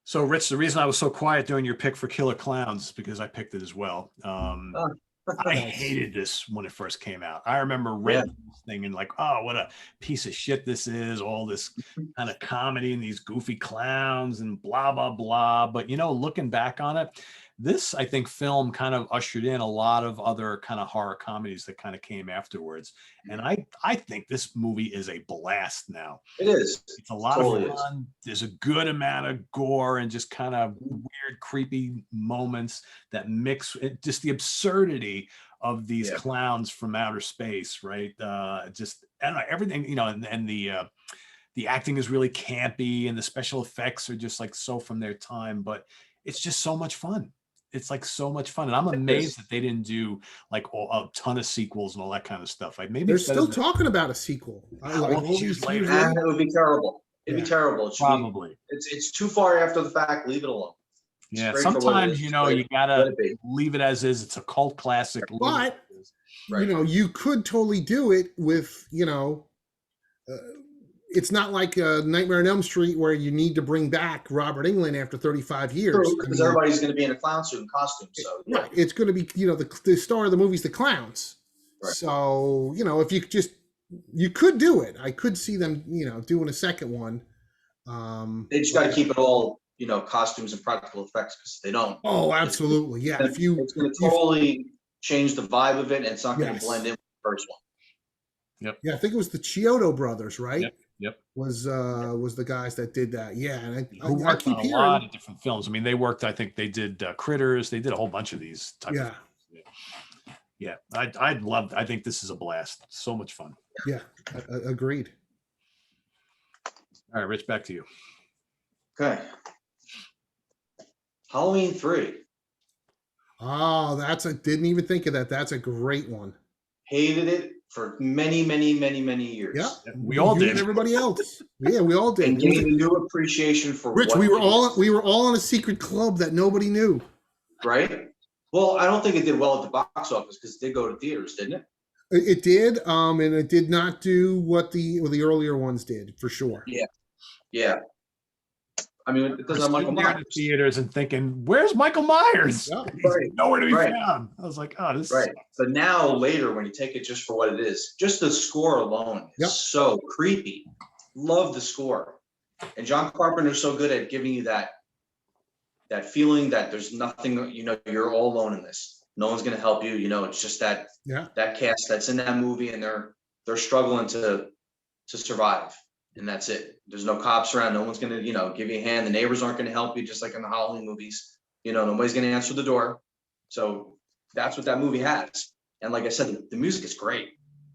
So, Rich, the reason I was so quiet during your pick for Killer Clowns is because I picked it as well. I hated this when it first came out. I remember reading this thing and like, oh, what a piece of shit this is. All this kind of comedy and these goofy clowns and blah, blah, blah. But, looking back on it, this, I think, film kind of ushered in a lot of other kind of horror comedies that kind of came afterwards. And I think this movie is a blast now. It is. It's a lot of fun. There's a good amount of gore and just kind of weird, creepy moments that mix just the absurdity of these clowns from outer space, right? Just, I don't know, everything, and the acting is really campy and the special effects are just like so from their time, but it's just so much fun. It's like so much fun, and I'm amazed that they didn't do like a ton of sequels and all that kind of stuff. Like maybe they're still talking about a sequel. It would be terrible. It'd be terrible. Probably. It's too far after the fact. Leave it alone. Yeah, sometimes you gotta leave it as is. It's a cult classic. But you could totally do it with it's not like Nightmare on Elm Street where you need to bring back Robert Englund after 35 years. Because everybody's going to be in a clown suit and costume. So right, it's going to be the star of the movie's the clowns. Right. So if you could do it, I could see them doing a second one. They just got to keep it all costumes and practical effects because they don't. Oh, absolutely, yeah. It's going to totally change the vibe of it, and it's not going to blend in with the first one. Yep. Yeah, I think it was the Chiodo Brothers, right? Yep. Was the guys that did that. Yeah, and who worked on a lot of different films. I mean, they worked. I think they did Critters. They did a whole bunch of these types of films. Yeah. I think this is a blast. So much fun. Yeah, agreed. All right, Rich, back to you. Okay. Halloween 3. Oh, didn't even think of that. That's a great one. Hated it for many, many, many, many years. Yeah, we all did. Everybody else. Yeah, we all did. And gained a new appreciation for Rich. We were all in a secret club that nobody knew. Right. Well, I don't think it did well at the box office because it did go to theaters, didn't it? It did, and it did not do what the earlier ones did, for sure. Yeah. I mean, it doesn't have Michael Myers. In theaters and thinking, "Where's Michael Myers? Yeah. He's nowhere to be found." I was like, "Oh, this." Right. But now, later, when you take it just for what it is, just the score alone is so creepy. Love the score, and John Carpenter's so good at giving you that feeling that there's nothing. You're all alone in this. No one's going to help you. It's just that cast that's in that movie, and they're struggling to survive. And that's it. There's no cops around. No one's going to, give you a hand. The neighbors aren't going to help you, just like in the Halloween movies. Nobody's going to answer the door. So that's what that movie has. And like I said, the music is great.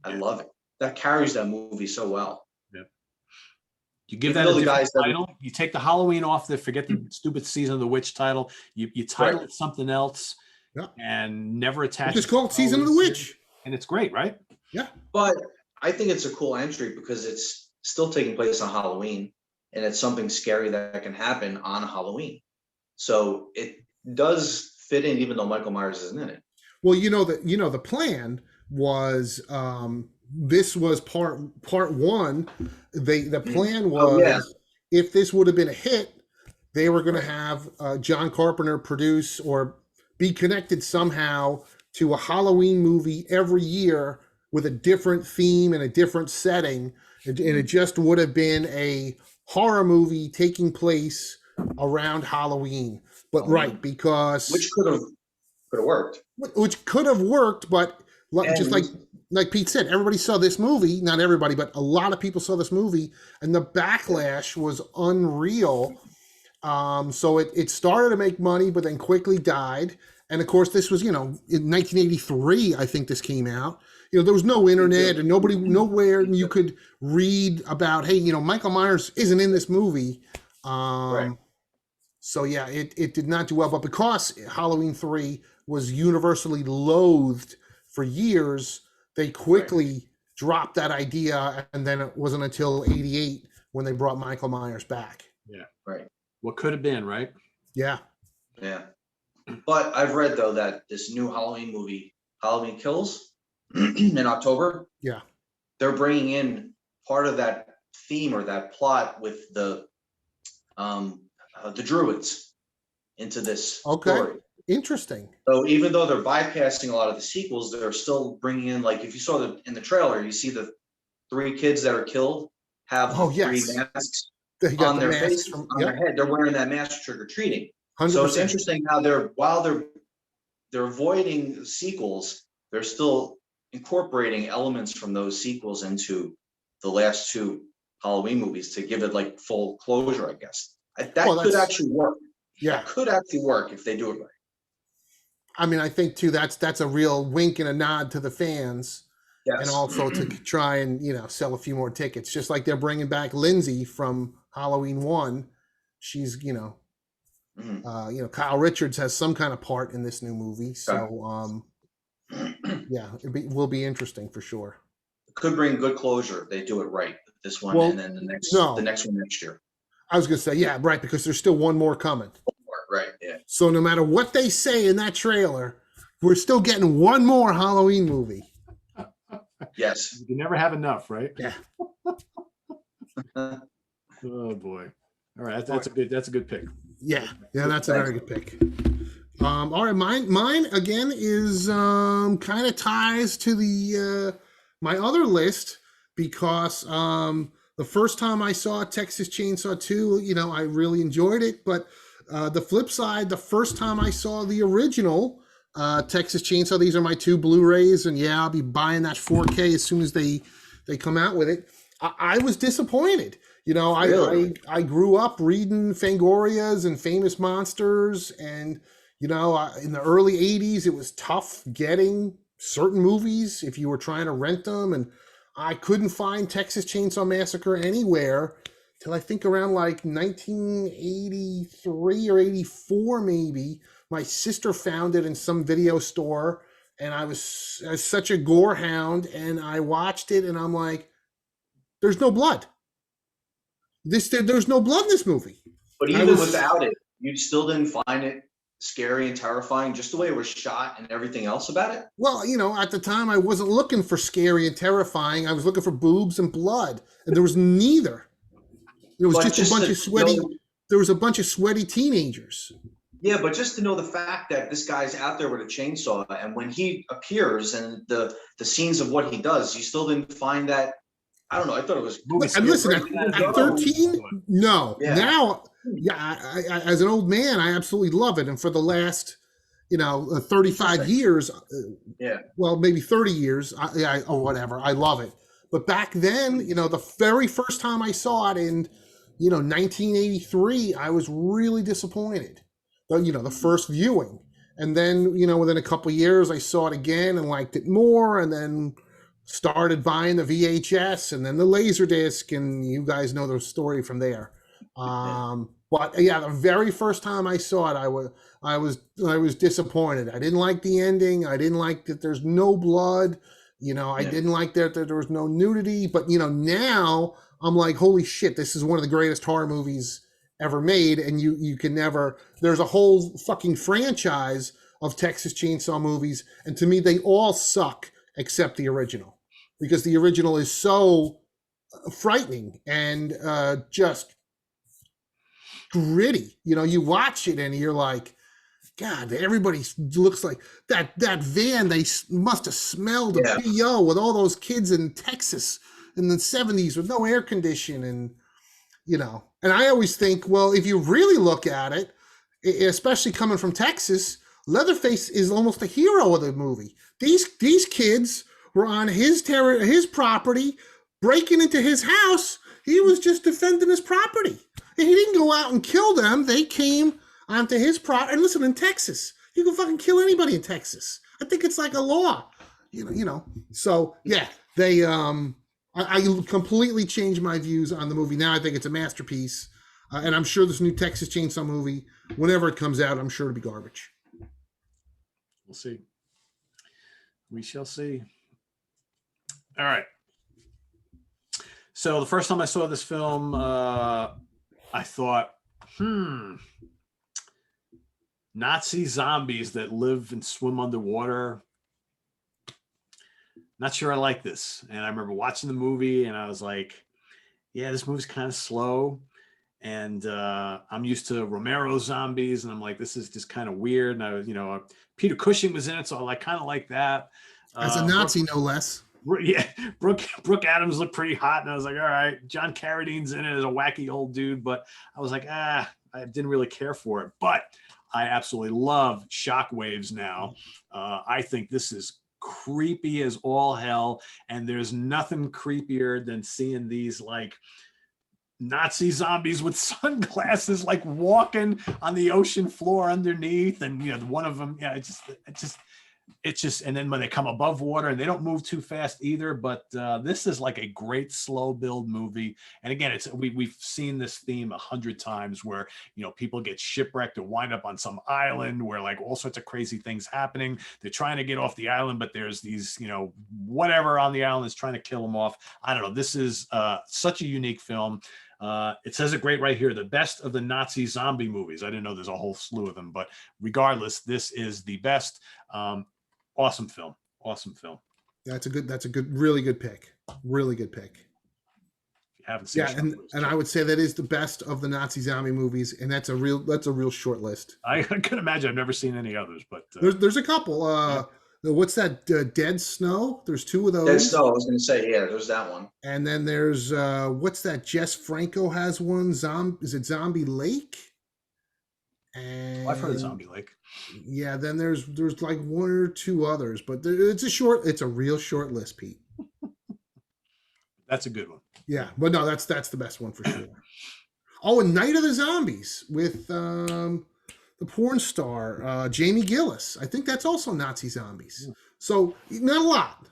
I love it. That carries that movie so well. Yeah. You give that a different title. You take the Halloween off there, forget the stupid Season of the Witch title. You title it something else and never attach it. It's just called Season of the Witch. And it's great, right? Yeah. But I think it's a cool entry because it's still taking place on Halloween, and it's something scary that can happen on Halloween. So it does fit in, even though Michael Myers isn't in it. Well, the plan was this was part one. The plan was if this would have been a hit, they were going to have John Carpenter produce or be connected somehow to a Halloween movie every year with a different theme and a different setting, and it just would have been a horror movie taking place around Halloween. But right, because which could have worked. Which could have worked, but just like Pete said, everybody saw this movie. Not everybody, but a lot of people saw this movie, and the backlash was unreal. So it started to make money, but then quickly died. And of course, this was, in 1983, I think this came out. There was no internet and nowhere you could read about, hey, Michael Myers isn't in this movie. Right. So yeah, it did not do well. But because Halloween 3 was universally loathed for years, they quickly dropped that idea. And then it wasn't until 88 when they brought Michael Myers back. Yeah. Right. What could have been, right? Yeah. Yeah. But I've read, though, that this new Halloween movie, Halloween Kills, in October. Yeah. They're bringing in part of that theme or that plot with the Druids into this story. Interesting. So even though they're bypassing a lot of the sequels, they're still bringing in, like, if you saw in the trailer, you see the 3 kids that are killed have 3 masks on their face, on their head. They're wearing that mask trick-or-treating. 100%. So it's interesting how while they're avoiding sequels, they're still incorporating elements from those sequels into the last 2 Halloween movies to give it like full closure, I guess. That could actually work. Yeah. That could actually work if they do it right. I mean, I think too that's a real wink and a nod to the fans, and also to try and sell a few more tickets. Just like they're bringing back Lindsay from Halloween 1. She's Kyle Richards has some kind of part in this new movie, so yeah, it will be interesting for sure. It could bring good closure if they do it right. This one, and then the next one next year. I was gonna say, yeah, right, because there's still one more coming. Right, yeah. So no matter what they say in that trailer, we're still getting one more Halloween movie. Yes. You can never have enough, right? Yeah. Oh boy. All right, that's a good pick. Yeah, that's a very good pick. All right, mine again is kind of ties to the my other list, because the first time I saw Texas Chainsaw 2, I really enjoyed it, but the flip side, the first time I saw the original Texas Chainsaw, these are my 2 Blu-rays, and yeah, I'll be buying that 4K as soon as they come out with it. I was disappointed. Really? I grew up reading Fangorias and Famous Monsters, and in the early 80s, it was tough getting certain movies if you were trying to rent them, and I couldn't find Texas Chainsaw Massacre anywhere till I think around like 1983 or 84 maybe. My sister found it in some video store, and I was such a gore hound, and I watched it, and I'm like, there's no blood. There's no blood in this movie. But even without it, you still didn't find it scary and terrifying, just the way it was shot and everything else about it? Well, at the time I wasn't looking for scary and terrifying. I was looking for boobs and blood, and there was neither. There was just a bunch of sweaty. There was a bunch of sweaty teenagers. Yeah, but just to know the fact that this guy's out there with a chainsaw, and when he appears and the scenes of what he does, you still didn't find that. I don't know. I thought it was. And listen, at 13, no. Yeah. Now, I, as an old man, I absolutely love it. And for the last, 35 years, well, maybe 30 years, or whatever, I love it. But back then, the very first time I saw it in, 1983, I was really disappointed. The first viewing. And then, within a couple of years, I saw it again and liked it more. And then started buying the VHS and then the Laserdisc, and you guys know the story from there. But yeah, the very first time I saw it, I was disappointed. I didn't like the ending. I didn't like that there's no blood. I didn't like that there was no nudity. But now I'm like, holy shit, this is one of the greatest horror movies ever made, and you can never. There's a whole fucking franchise of Texas Chainsaw movies, and to me, they all suck except the original, because the original is so frightening and just gritty. You watch it and you're like, God, everybody looks like that van. They must have smelled a BO with all those kids in Texas in the 70s with no air condition. And, and I always think, well, if you really look at it, especially coming from Texas, Leatherface is almost the hero of the movie. These kids were on his property, breaking into his house. He was just defending his property. And he didn't go out and kill them. They came onto his property. And listen, in Texas, you can fucking kill anybody in Texas. I think it's like a law, So yeah, they I completely changed my views on the movie. Now I think it's a masterpiece, and I'm sure this new Texas Chainsaw movie, whenever it comes out, I'm sure it'll be garbage. We'll see. We shall see. All right. So the first time I saw this film, I thought, Nazi zombies that live and swim underwater. Not sure I like this. And I remember watching the movie and I was like, yeah, this movie's kind of slow. And I'm used to Romero zombies. And I'm like, this is just kind of weird. And I, Peter Cushing was in it. So I kind of like that. As a Nazi, no less. Yeah, Brooke Adams looked pretty hot, and I was like, all right. John Carradine's in it as a wacky old dude, but I was like, I didn't really care for it. But I absolutely love Shockwaves now. I think this is creepy as all hell, and there's nothing creepier than seeing these like Nazi zombies with sunglasses, like walking on the ocean floor underneath, and one of them, it's just, and then when they come above water, and they don't move too fast either. But this is like a great slow build movie. And again, we've seen this theme 100 times where people get shipwrecked or wind up on some island where like all sorts of crazy things happening. They're trying to get off the island, but there's these whatever on the island is trying to kill them off. I don't know. This is such a unique film. It says it great right here, the best of the Nazi zombie movies. I didn't know there's a whole slew of them, but regardless, this is the best. Awesome film. That's a good, really good pick. Really good pick. If you haven't seen it, and I would say that is the best of the Nazi zombie movies, and that's a real short list. I can imagine. I've never seen any others, but there's a couple. What's that? Dead Snow. There's two of those. Dead Snow. I was going to say, yeah, there's that one. And then there's what's that? Jess Franco has one. Is it Zombie Lake? And I've heard of Zombie Lake. Yeah, then there's like one or two others, but it's a real short list, Pete. That's a good one. Yeah, but no, that's the best one for sure. Oh, and Night of the Zombies with the porn star Jamie Gillis. I think that's also Nazi zombies. So not a lot.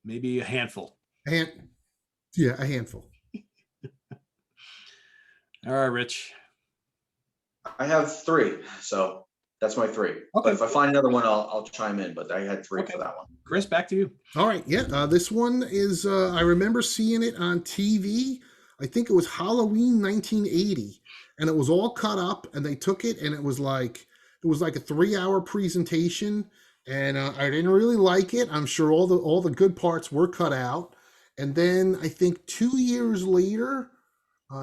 Maybe a handful. A handful. All right, Rich. I have 3, so that's my 3. Okay. But if I find another one, I'll chime in. But I had 3 for that one. Chris, back to you. All right, yeah. This one is I remember seeing it on TV. I think it was Halloween 1980, and it was all cut up. And they took it, and it was like a 3-hour presentation, and I didn't really like it. I'm sure all the good parts were cut out. And then I think 2 years later,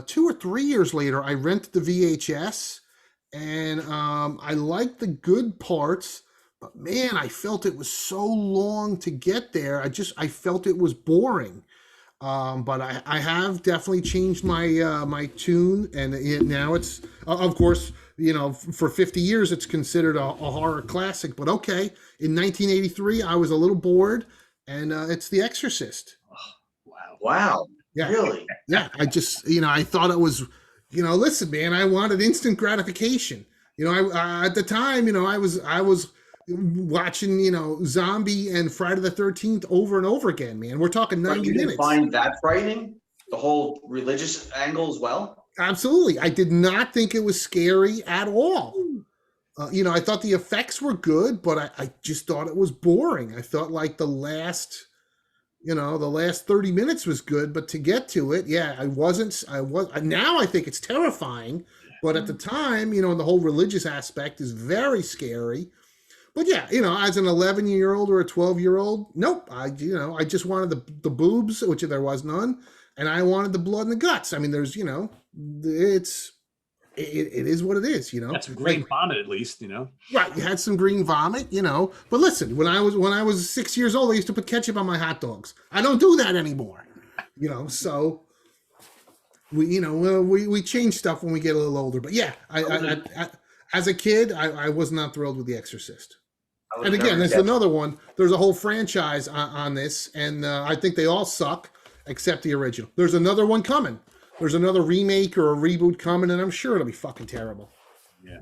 2 or 3 years later, I rented the VHS. And I liked the good parts, but man, I felt it was so long to get there. I felt it was boring. But I have definitely changed my my tune, and now it's of course for 50 years it's considered a horror classic. But okay, in 1983 I was a little bored, and it's The Exorcist. Oh, wow, yeah, really? Yeah, I just I thought it was. Listen, man, I wanted instant gratification. I at the time, I was watching, Zombie and Friday the 13th over and over again, man. We're talking 90 minutes. You didn't find that frightening? The whole religious angle as well? Absolutely. I did not think it was scary at all. I thought the effects were good, but I just thought it was boring. I thought like the last 30 minutes was good, but to get to it, now I think it's terrifying, but at the time, the whole religious aspect is very scary. But yeah, as an 11-year-old or a 12-year-old, nope. I just wanted the boobs, which there was none, and I wanted the blood and the guts. I mean, there's, it is what it is, you know. That's some green vomit, at least, you know. Right, you had some green vomit, you know. But listen, when I was 6 years old, I used to put ketchup on my hot dogs. I don't do that anymore, you know. So we change stuff when we get a little older. But yeah, I as a kid, I was not thrilled with The Exorcist. And again, there's another one. There's a whole franchise on this, and I think they all suck except the original. There's another one coming. There's another remake or a reboot coming, and I'm sure it'll be fucking terrible. Yeah.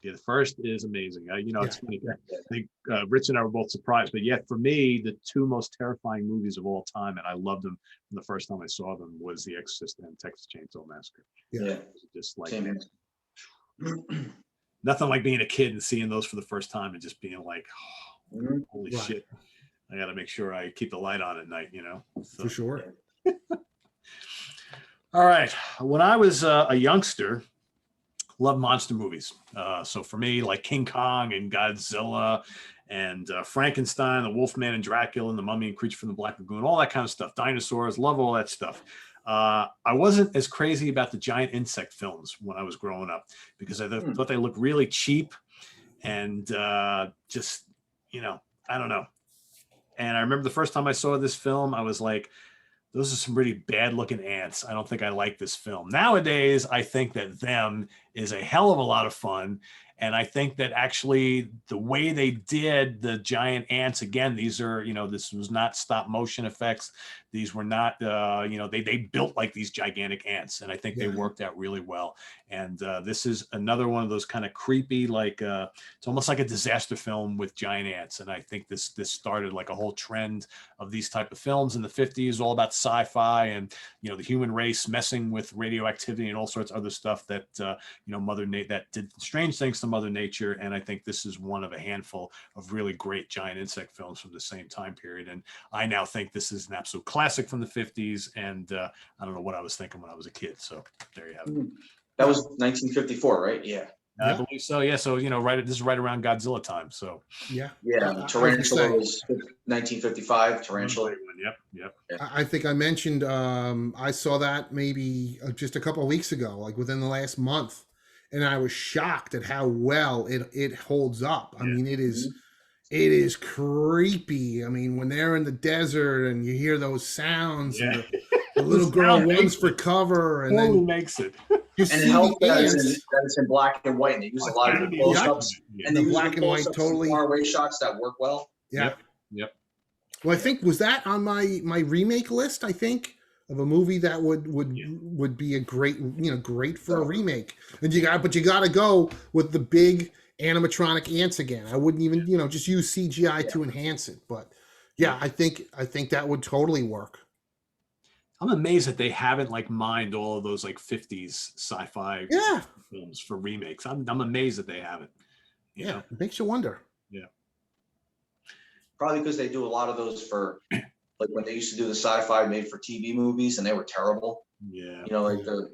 Yeah, the first is amazing. It's funny. I think Rich and I were both surprised, but yet for me, the two most terrifying movies of all time, and I loved them from the first time I saw them, was The Exorcist and Texas Chainsaw Massacre. Yeah. Just like nothing like being a kid and seeing those for the first time and just being like, oh, holy shit! I got to make sure I keep the light on at night. You know, so. For sure. All right. When I was a youngster, loved monster movies. So for me, like King Kong and Godzilla and Frankenstein, the Wolfman and Dracula and the Mummy and Creature from the Black Lagoon, all that kind of stuff. Dinosaurs, love all that stuff. I wasn't as crazy about the giant insect films when I was growing up because I thought they looked really cheap and just, I don't know. And I remember the first time I saw this film, I was like, those are some really bad looking ants. I don't think I like this film. Nowadays, I think that Them is a hell of a lot of fun. And I think that actually the way they did the giant ants, again, these are, this was not stop motion effects. These were not, they built like these gigantic ants. And I think they worked out really well. And this is another one of those kind of creepy, like it's almost like a disaster film with giant ants. And I think this started like a whole trend of these type of films in the 50s, all about sci-fi and, the human race messing with radioactivity and all sorts of other stuff that, that did strange things to Mother Nature. And I think this is one of a handful of really great giant insect films from the same time period. And I now think this is an absolute classic from the 50s. And I don't know what I was thinking when I was a kid. So there you have it. That was 1954, right? Yeah. I believe so. Yeah. So, this is right around Godzilla time. So yeah. Tarantula was 1955. Tarantula. Yep. I think I mentioned I saw that maybe just a couple of weeks ago, like within the last month, and I was shocked at how well it holds up. I mean, it is creepy. I mean, when they're in the desert and you hear those sounds, and the little girl runs for cover, and then makes it. And it helps that it's in black and white, and they use a lot of close-ups. And the black and white totally far away shots that work well. Yep. Well, I Yeah. think was that on my remake list. I think of a movie that would be a great great for a remake. And you got to go with the big animatronic ants again. I wouldn't even just use CGI to enhance it. But yeah, I think that would totally work. I'm amazed that they haven't mined all of those 50s sci-fi films for remakes. I'm amazed that they haven't. You know? It makes you wonder. Yeah. Probably because they do a lot of those for when they used to do the sci-fi made for TV movies and they were terrible. Yeah. The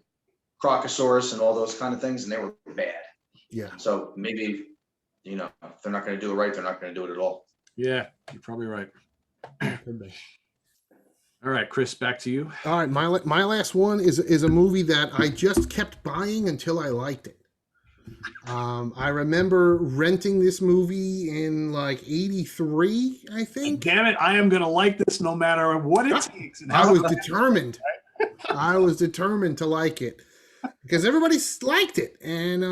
Crocosaurus and all those kind of things, and they were bad. Yeah. So maybe, if they're not going to do it right, they're not going to do it at all. Yeah, you're probably right. All right, Chris, back to you. All right, my last one is a movie that I just kept buying until I liked it. I remember renting this movie in '83, I think. Damn it, I am going to like this no matter what it takes. And I was determined. I was determined to like it because everybody liked it. And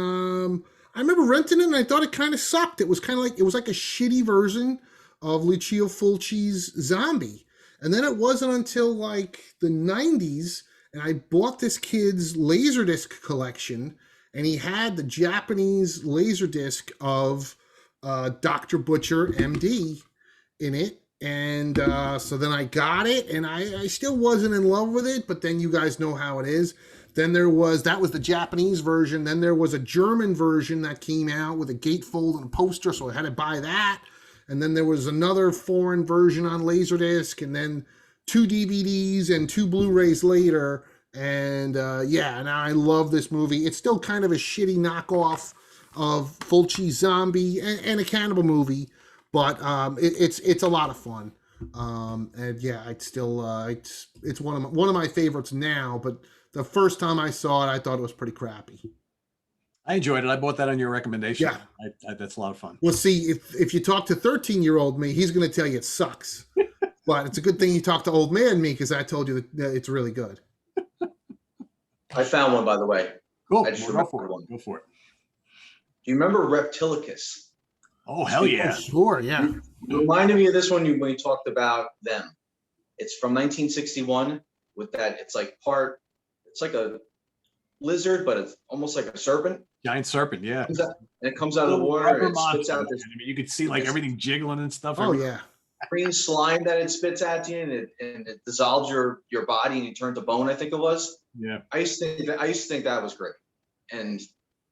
I remember renting it and I thought it kind of sucked. It was like a shitty version of Lucio Fulci's Zombie. And then it wasn't until the 90s, and I bought this kid's Laserdisc collection, and he had the Japanese Laserdisc of Dr. Butcher, MD, in it. And so then I got it, and I still wasn't in love with it, but then you guys know how it is. Then that was the Japanese version. Then there was a German version that came out with a gatefold and a poster, so I had to buy that. And then there was another foreign version on Laserdisc, and then 2 DVDs and 2 Blu-rays later. And and I love this movie. It's still kind of a shitty knockoff of Fulci's Zombie and a cannibal movie, but it's a lot of fun. And yeah, it's still it's one of my favorites now. But the first time I saw it, I thought it was pretty crappy. I enjoyed it. I bought that on your recommendation. Yeah. That's a lot of fun. Well, see, if you talk to 13-year-old me, he's going to tell you it sucks. But it's a good thing you talked to old man me, because I told you that it's really good. I found one, by the way. Cool. I just Go remembered for it. one. Go for it. Do you remember Reptilicus? Oh, hell yeah. Oh, sure, yeah. It reminded me of this one when you talked about them. It's from 1961 with that. It's like a lizard, but it's almost like a serpent. Giant serpent, yeah. And it comes out of the water and it spits out this. I mean, you could see like everything jiggling and stuff. Oh, yeah. Green slime that it spits at you, and it dissolves your body and you turn to bone, I think it was. Yeah. I used to think that was great. And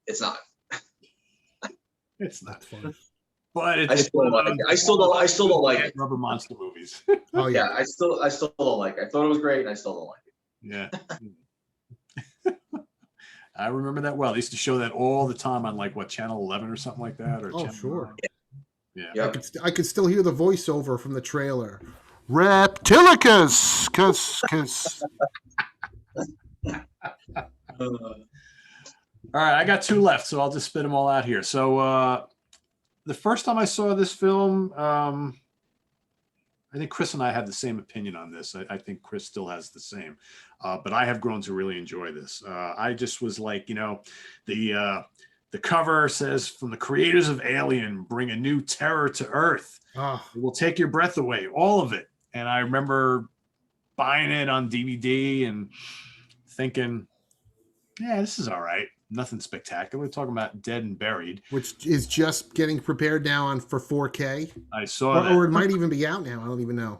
it's not. It's not fun. But I still don't like it. I still don't like it. Rubber monster movies. Oh yeah, I still don't like it. I thought it was great and I still don't like it. Yeah. I remember that well. They used to show that all the time on like what, Channel 11 or something like that, or Channel sure. 9. Yeah. Yep. I could still hear the voiceover from the trailer. Reptilicus, cuz. All right, I got two left, so I'll just spit them all out here. So the first time I saw this film, I think Chris and I had the same opinion on this. I think Chris still has the same, but I have grown to really enjoy this. I just was like, the cover says, "From the creators of Alien, bring a new terror to Earth. It will take your breath away, all of it." And I remember buying it on DVD and thinking, yeah, this is all right. Nothing spectacular. We're talking about Dead and Buried, which is just getting prepared now for 4K. I saw that. Or it might even be out now. I don't even know.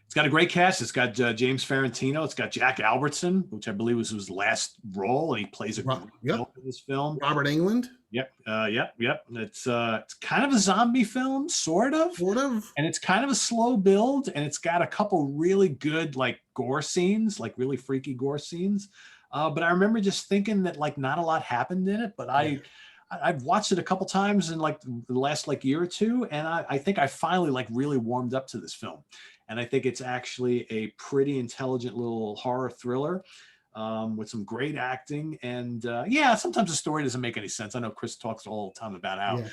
It's got a great cast. It's got James Farentino. It's got Jack Albertson, which I believe was his last role, and he plays a great role in this film. Robert Englund. Yep. It's kind of a zombie film, sort of, and it's kind of a slow build, and it's got a couple really good like gore scenes, like really freaky gore scenes. But I remember just thinking that like not a lot happened in it, but I've watched it a couple times in like the last like year or two, and I think I finally like really warmed up to this film. And I think it's actually a pretty intelligent little horror thriller with some great acting. And sometimes the story doesn't make any sense. I know Chris talks all the time about how,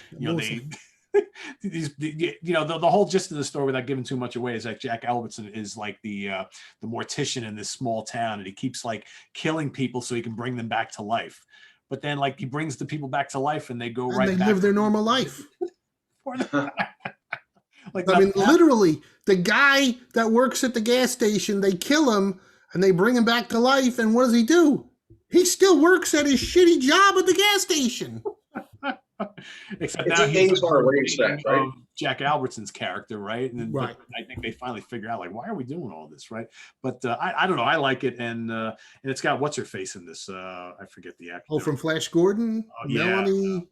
the whole gist of the story, without giving too much away, is that Jack Albertson is like the mortician in this small town, and he keeps like killing people so he can bring them back to life. But then like he brings the people back to life and they go right back. They live their normal life. Literally, the guy that works at the gas station, they kill him and they bring him back to life. And what does he do? He still works at his shitty job at the gas station. Except now he's right? Jack Albertson's character, right? And then, I think they finally figure out like, why are we doing all this, right? But I don't know. I like it, and it's got what's her face in this. I forget the actor. Oh, from Flash Gordon, Melanie.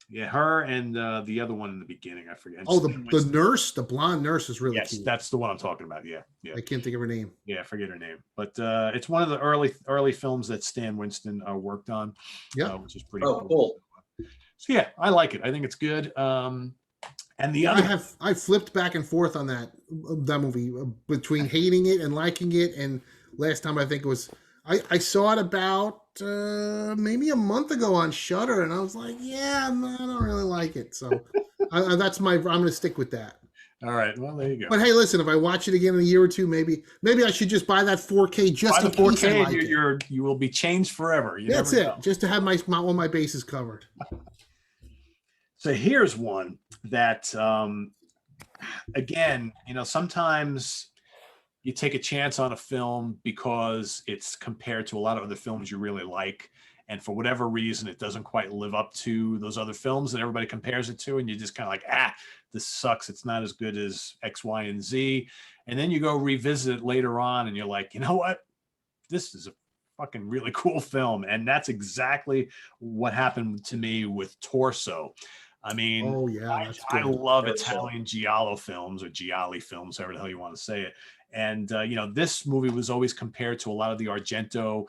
Yeah, her and the other one in the beginning, I forget. Oh, the nurse, the blonde nurse is really cute. That's the one I'm talking about. Yeah. I can't think of her name. Yeah, I forget her name. But it's one of the early films that Stan Winston worked on. Yeah, which is pretty cool. So yeah, I like it. I think it's good. And the other, I flipped back and forth on that movie between hating it and liking it. And last time I think it was I saw it about maybe a month ago on Shudder, and I was like, I don't really like it. So I'm going to stick with that. All right. Well, there you go. But hey, listen, if I watch it again in a year or two, maybe I should just buy that 4K just in case I like it. You will be changed forever. That's it. Just to have all my bases covered. So here's one that, again, sometimes you take a chance on a film because it's compared to a lot of other films you really like. And for whatever reason, it doesn't quite live up to those other films that everybody compares it to. And you're just kind of like, this sucks. It's not as good as X, Y, and Z. And then you go revisit it later on and you're like, you know what? This is a fucking really cool film. And that's exactly what happened to me with Torso. I mean, I love Italian giallo films or gialli films, however the hell you want to say it. And this movie was always compared to a lot of the Argento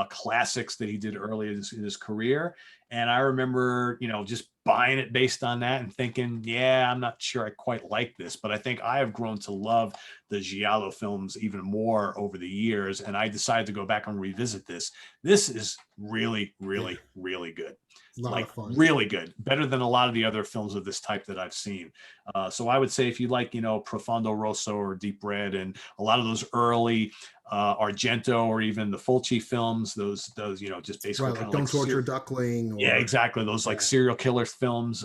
classics that he did early in his career. And I remember, just buying it based on that and thinking, yeah, I'm not sure I quite like this, but I think I have grown to love the Giallo films even more over the years. And I decided to go back and revisit this. This is really, really, really good. A lot of fun. Really good, better than a lot of the other films of this type that I've seen. So I would say if you like, Profondo Rosso or Deep Red and a lot of those early Argento or even the Fulci films, those just basically right, like Don't Torture Duckling. Yeah, exactly. Those like serial killer films.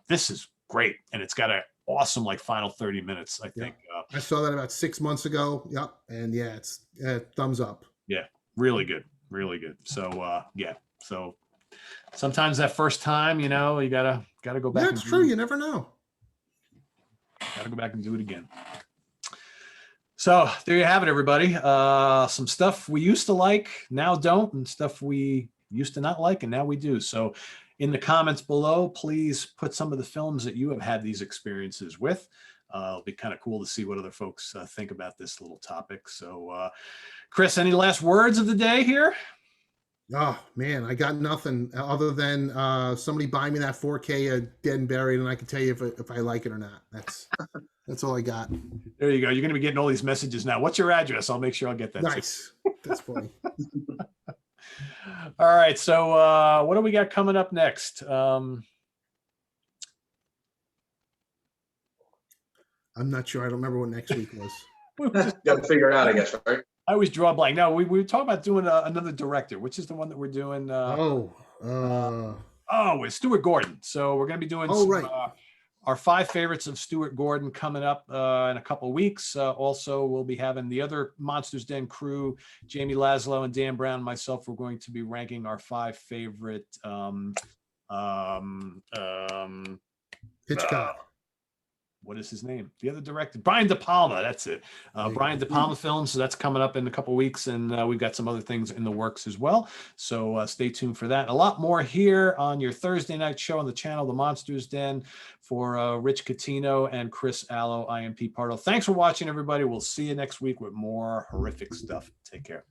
This is great, and it's got an awesome like final 30 minutes. I think I saw that about 6 months ago. Yep, and yeah, it's thumbs up. Yeah, really good, really good. So so. Sometimes that first time, you gotta go back. Yeah, it's true. You never know. Gotta go back and do it again. So there you have it, everybody. Some stuff we used to like, now don't, and stuff we used to not like, and now we do. So in the comments below, please put some of the films that you have had these experiences with. It'll be kind of cool to see what other folks think about this little topic. So, Chris, any last words of the day here? Oh man, I got nothing other than somebody buy me that 4K Dead and Buried, and I can tell you if I like it or not. That's all I got. There you go. You're going to be getting all these messages now. What's your address? I'll make sure I'll get that. Nice. That's funny. All right. So what do we got coming up next? I'm not sure. I don't remember what next week was. Got to figure it out, I guess, right? I always draw a blank. No, we were talking about doing another director, which is the one that we're doing. With Stuart Gordon. So we're going to be doing our 5 favorites of Stuart Gordon coming up in a couple of weeks. Also, we'll be having the other Monsters Den crew, Jamie Laszlo and Dan Brown and myself. We're going to be ranking our 5 favorite Hitchcock. What is his name? The other director, Brian De Palma. That's it. Brian De Palma films. So that's coming up in a couple of weeks, and we've got some other things in the works as well. So stay tuned for that. A lot more here on your Thursday night show on the channel, The Monsters Den, for Rich Catino and Chris Alo. I am Pete Pardo. Thanks for watching, everybody. We'll see you next week with more horrific stuff. Take care.